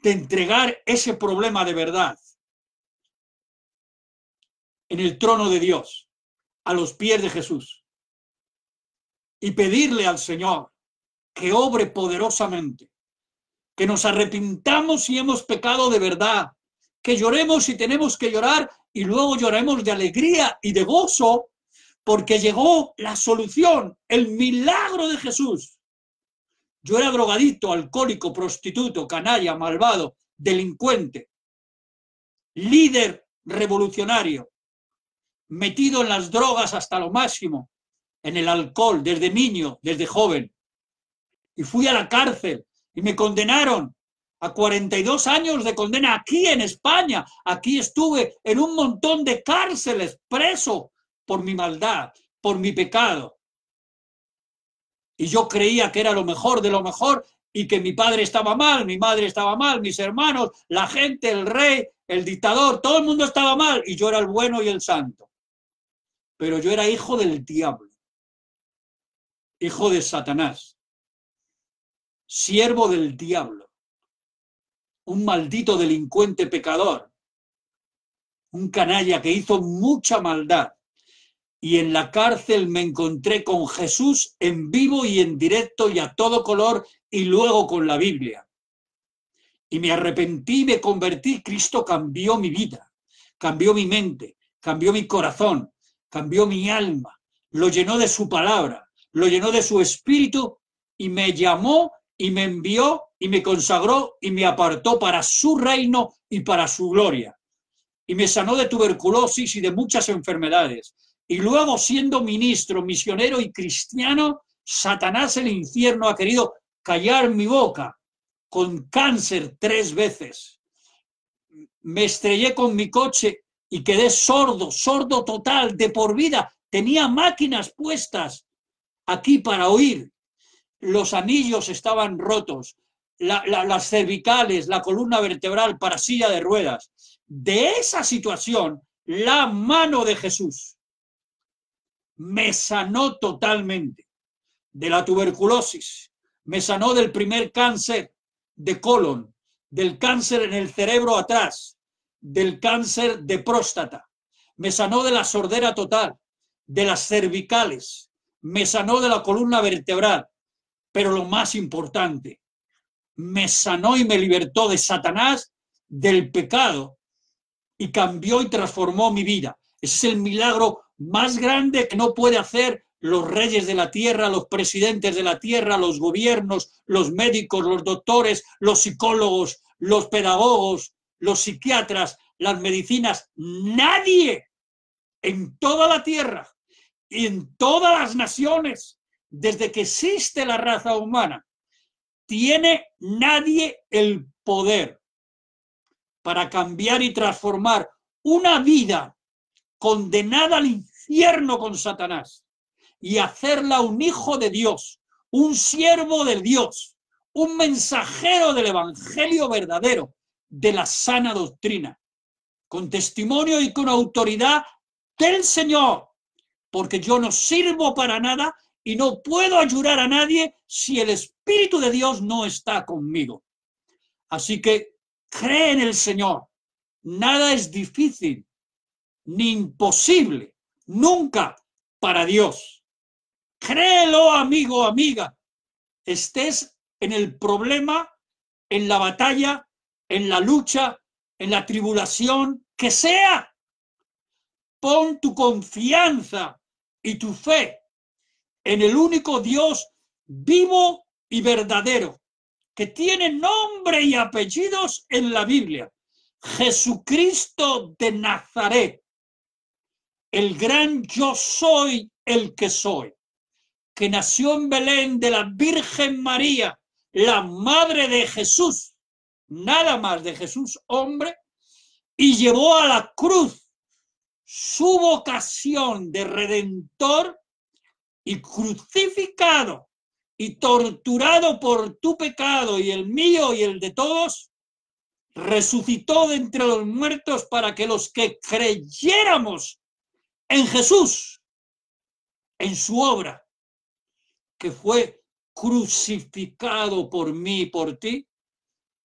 de entregar ese problema de verdad en el trono de Dios, a los pies de Jesús, y pedirle al Señor que obre poderosamente, que nos arrepintamos si hemos pecado de verdad, que lloremos y tenemos que llorar y luego lloremos de alegría y de gozo porque llegó la solución, el milagro de Jesús. Yo era drogadicto, alcohólico, prostituto, canalla, malvado, delincuente, líder revolucionario, metido en las drogas hasta lo máximo, en el alcohol, desde niño, desde joven. Y fui a la cárcel y me condenaron a 42 años de condena aquí en España. Aquí estuve en un montón de cárceles, preso por mi maldad, por mi pecado. Y yo creía que era lo mejor de lo mejor y que mi padre estaba mal, mi madre estaba mal, mis hermanos, la gente, el rey, el dictador, todo el mundo estaba mal y yo era el bueno y el santo. Pero yo era hijo del diablo, hijo de Satanás, siervo del diablo, un maldito delincuente pecador, un canalla que hizo mucha maldad. Y en la cárcel me encontré con Jesús en vivo y en directo y a todo color y luego con la Biblia. Y me arrepentí, me convertí, Cristo cambió mi vida, cambió mi mente, cambió mi corazón, cambió mi alma, lo llenó de su palabra, lo llenó de su espíritu y me llamó y me envió y me consagró y me apartó para su reino y para su gloria. Y me sanó de tuberculosis y de muchas enfermedades. Y luego, siendo ministro, misionero y cristiano, Satanás, el infierno, ha querido callar mi boca con cáncer 3 veces. Me estrellé con mi coche y quedé sordo, sordo total, de por vida. Tenía máquinas puestas aquí para oír. Los anillos estaban rotos, las cervicales, la columna vertebral para silla de ruedas. De esa situación, la mano de Jesús me sanó totalmente de la tuberculosis, me sanó del primer cáncer de colon, del cáncer en el cerebro atrás, del cáncer de próstata, me sanó de la sordera total, de las cervicales, me sanó de la columna vertebral, pero lo más importante, me sanó y me libertó de Satanás, del pecado, y cambió y transformó mi vida. Ese es el milagro más grande que no puede hacer los reyes de la tierra, los presidentes de la tierra, los gobiernos, los médicos, los doctores, los psicólogos, los pedagogos, los psiquiatras, las medicinas. Nadie en toda la tierra y en todas las naciones, desde que existe la raza humana, tiene nadie el poder para cambiar y transformar una vida condenada al infierno con Satanás y hacerla un hijo de Dios, un siervo de Dios, un mensajero del evangelio verdadero, de la sana doctrina, con testimonio y con autoridad del Señor, porque yo no sirvo para nada y no puedo ayudar a nadie si el Espíritu de Dios no está conmigo. Así que cree en el Señor. Nada es difícil ni imposible, nunca, para Dios. Créelo, amigo, amiga. Estés en el problema, en la batalla, en la lucha, en la tribulación, que sea. Pon tu confianza y tu fe en el único Dios vivo y verdadero, que tiene nombre y apellidos en la Biblia. Jesucristo de Nazaret, el gran yo soy el que soy, que nació en Belén de la Virgen María, la madre de Jesús, nada más de Jesús hombre, y llevó a la cruz su vocación de redentor y crucificado y torturado por tu pecado y el mío y el de todos, resucitó de entre los muertos para que los que creyéramos en Jesús, en su obra, que fue crucificado por mí y por ti,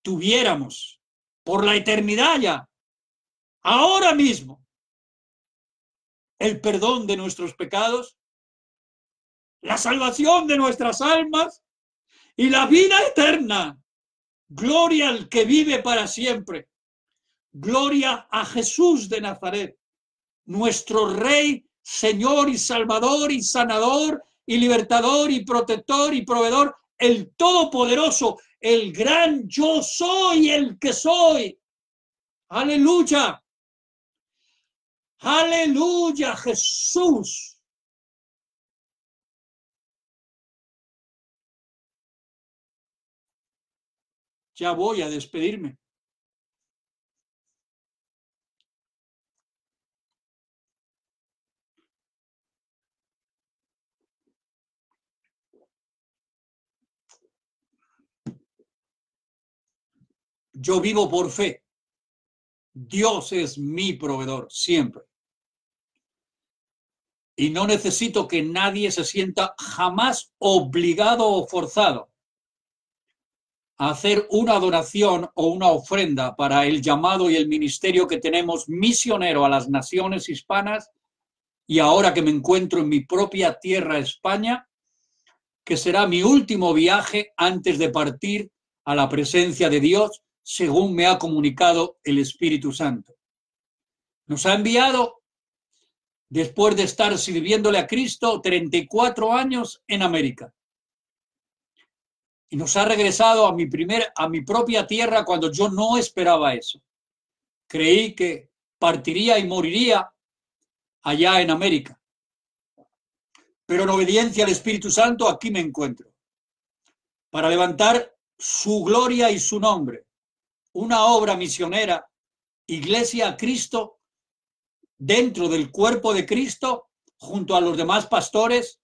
tuviéramos por la eternidad ya, ahora mismo, el perdón de nuestros pecados, la salvación de nuestras almas y la vida eterna. Gloria al que vive para siempre. Gloria a Jesús de Nazaret, nuestro Rey, Señor y Salvador y Sanador y Libertador y Protector y Proveedor, el Todopoderoso, el gran yo soy el que soy. Aleluya. Aleluya, Jesús. Ya voy a despedirme. Yo vivo por fe. Dios es mi proveedor, siempre. Y no necesito que nadie se sienta jamás obligado o forzado a hacer una donación o una ofrenda para el llamado y el ministerio que tenemos misionero a las naciones hispanas, y ahora que me encuentro en mi propia tierra, España, que será mi último viaje antes de partir a la presencia de Dios, según me ha comunicado el Espíritu Santo. Nos ha enviado después de estar sirviéndole a Cristo 34 años en América. Y nos ha regresado a mi propia tierra cuando yo no esperaba eso. Creí que partiría y moriría allá en América. Pero en obediencia al Espíritu Santo aquí me encuentro, para levantar su gloria y su nombre, una obra misionera, Iglesia a Cristo, dentro del cuerpo de Cristo, junto a los demás pastores,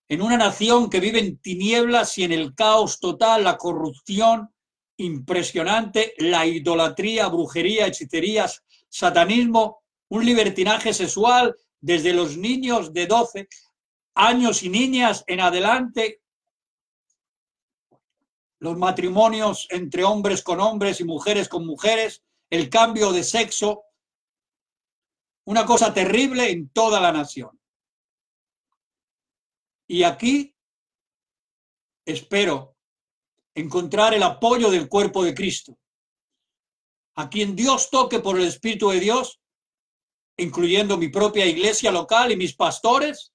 en una nación que vive en tinieblas y en el caos total, la corrupción impresionante, la idolatría, brujería, hechicerías, satanismo, un libertinaje sexual desde los niños de 12 años y niñas en adelante, los matrimonios entre hombres con hombres y mujeres con mujeres, el cambio de sexo, una cosa terrible en toda la nación. Y aquí espero encontrar el apoyo del cuerpo de Cristo, a quien Dios toque por el Espíritu de Dios, incluyendo mi propia iglesia local y mis pastores,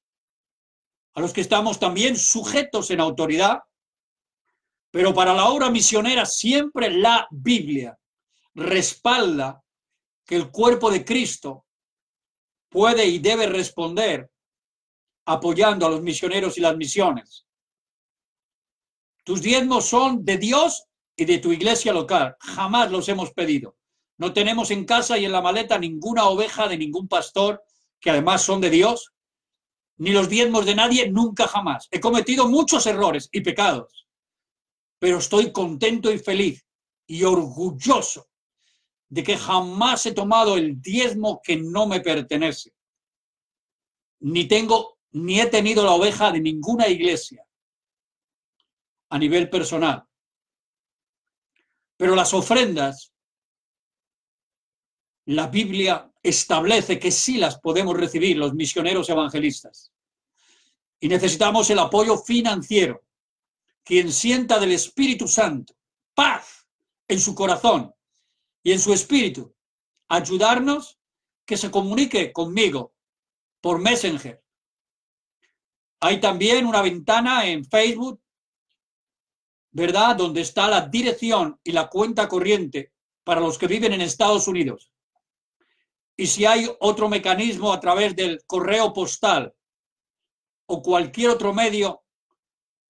a los que estamos también sujetos en autoridad, pero para la obra misionera siempre la Biblia respalda que el cuerpo de Cristo puede y debe responder apoyando a los misioneros y las misiones. Tus diezmos son de Dios y de tu iglesia local. Jamás los hemos pedido. No tenemos en casa y en la maleta ninguna oveja de ningún pastor, que además son de Dios, ni los diezmos de nadie, nunca jamás. He cometido muchos errores y pecados, pero estoy contento y feliz y orgulloso de que jamás he tomado el diezmo que no me pertenece. Ni he tenido la oveja de ninguna iglesia a nivel personal. Pero las ofrendas, la Biblia establece que sí las podemos recibir los misioneros evangelistas. Y necesitamos el apoyo financiero. Quien sienta del Espíritu Santo paz en su corazón y en su espíritu, ayudarnos, que se comunique conmigo por Messenger. Hay también una ventana en Facebook, ¿verdad?, donde está la dirección y la cuenta corriente para los que viven en Estados Unidos. Y si hay otro mecanismo a través del correo postal o cualquier otro medio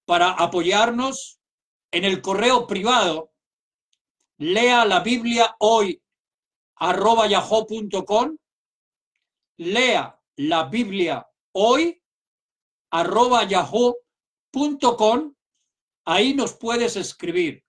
para apoyarnos, en el correo privado, lea la Biblia hoy @yahoo.com, lea la Biblia hoy @yahoo.com. Ahí nos puedes escribir.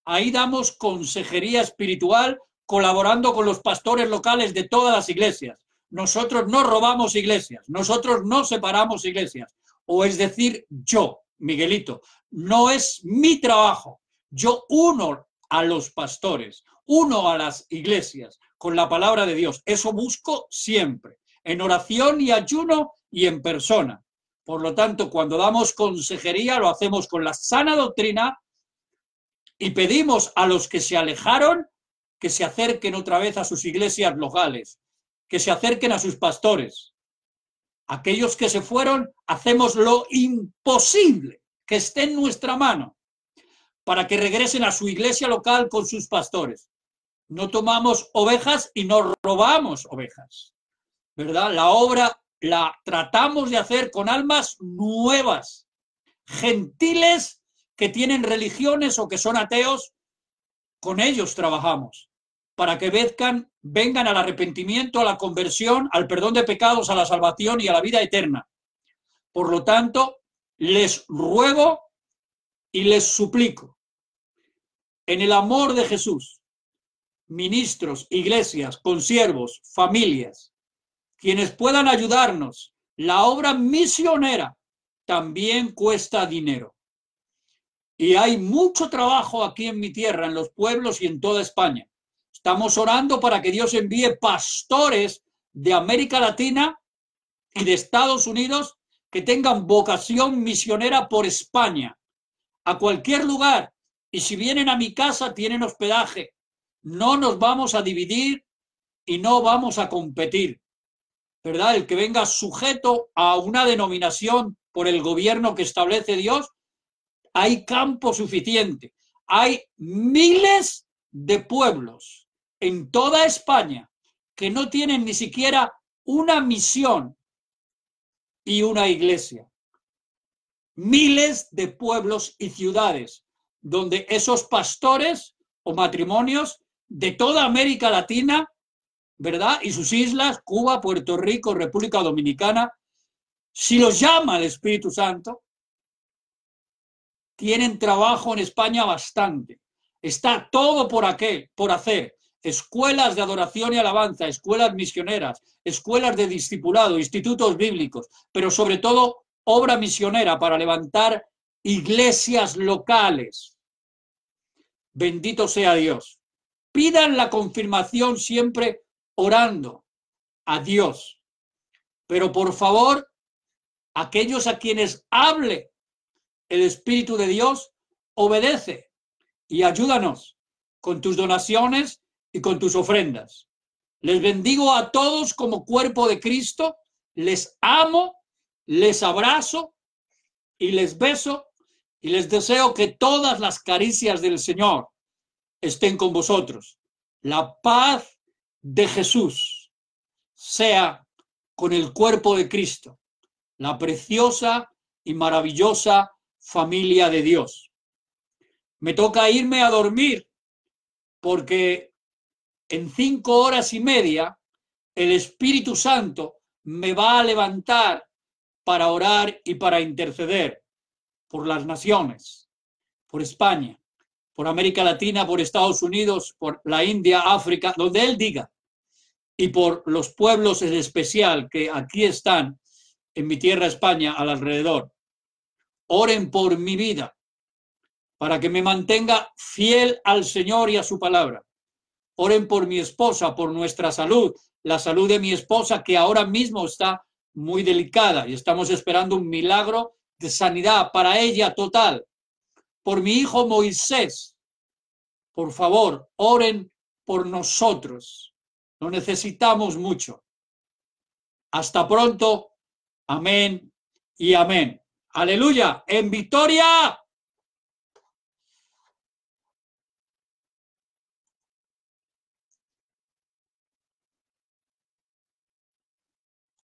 Ahí damos consejería espiritual colaborando con los pastores locales de todas las iglesias. Nosotros no robamos iglesias, nosotros no separamos iglesias. O es decir, yo, Miguelito, no es mi trabajo. Yo uno a los pastores, uno a las iglesias con la palabra de Dios. Eso busco siempre, en oración y ayuno y en persona. Por lo tanto, cuando damos consejería, lo hacemos con la sana doctrina y pedimos a los que se alejaron que se acerquen otra vez a sus iglesias locales, que se acerquen a sus pastores. Aquellos que se fueron, hacemos lo imposible que esté en nuestra mano para que regresen a su iglesia local con sus pastores. No tomamos ovejas y no robamos ovejas, ¿verdad? La obra la tratamos de hacer con almas nuevas, gentiles que tienen religiones o que son ateos. Con ellos trabajamos para que vengan al arrepentimiento, a la conversión, al perdón de pecados, a la salvación y a la vida eterna. Por lo tanto, les ruego y les suplico, en el amor de Jesús, ministros, iglesias, consiervos, familias, quienes puedan ayudarnos. La obra misionera también cuesta dinero. Y hay mucho trabajo aquí en mi tierra, en los pueblos y en toda España. Estamos orando para que Dios envíe pastores de América Latina y de Estados Unidos que tengan vocación misionera por España, a cualquier lugar. Y si vienen a mi casa, tienen hospedaje. No nos vamos a dividir y no vamos a competir, ¿verdad? El que venga sujeto a una denominación por el gobierno que establece Dios, hay campo suficiente. Hay miles de pueblos en toda España que no tienen ni siquiera una misión y una iglesia. Miles de pueblos y ciudades donde esos pastores o matrimonios de toda América Latina, ¿verdad? Y sus islas, Cuba, Puerto Rico, República Dominicana, si los llama el Espíritu Santo, tienen trabajo en España bastante. Está todo por hacer. Escuelas de adoración y alabanza, escuelas misioneras, escuelas de discipulado, institutos bíblicos, pero sobre todo obra misionera para levantar iglesias locales. Bendito sea Dios. Pidan la confirmación siempre orando a Dios. Pero por favor, aquellos a quienes hable el Espíritu de Dios, obedece y ayúdanos con tus donaciones y con tus ofrendas. Les bendigo a todos como cuerpo de Cristo, les amo, les abrazo y les beso y les deseo que todas las caricias del Señor estén con vosotros. La paz de Jesús sea con el cuerpo de Cristo, la preciosa y maravillosa familia de Dios. Me toca irme a dormir porque en 5 horas y media el Espíritu Santo me va a levantar para orar y para interceder por las naciones, por España, por América Latina, por Estados Unidos, por la India, África, donde Él diga, y por los pueblos en especial que aquí están en mi tierra España al alrededor. Oren por mi vida para que me mantenga fiel al Señor y a su palabra. Oren por mi esposa, por nuestra salud, la salud de mi esposa que ahora mismo está muy delicada y estamos esperando un milagro de sanidad para ella total. Por mi hijo Moisés, por favor, oren por nosotros. Lo necesitamos mucho. Hasta pronto. Amén y amén. Aleluya. En victoria.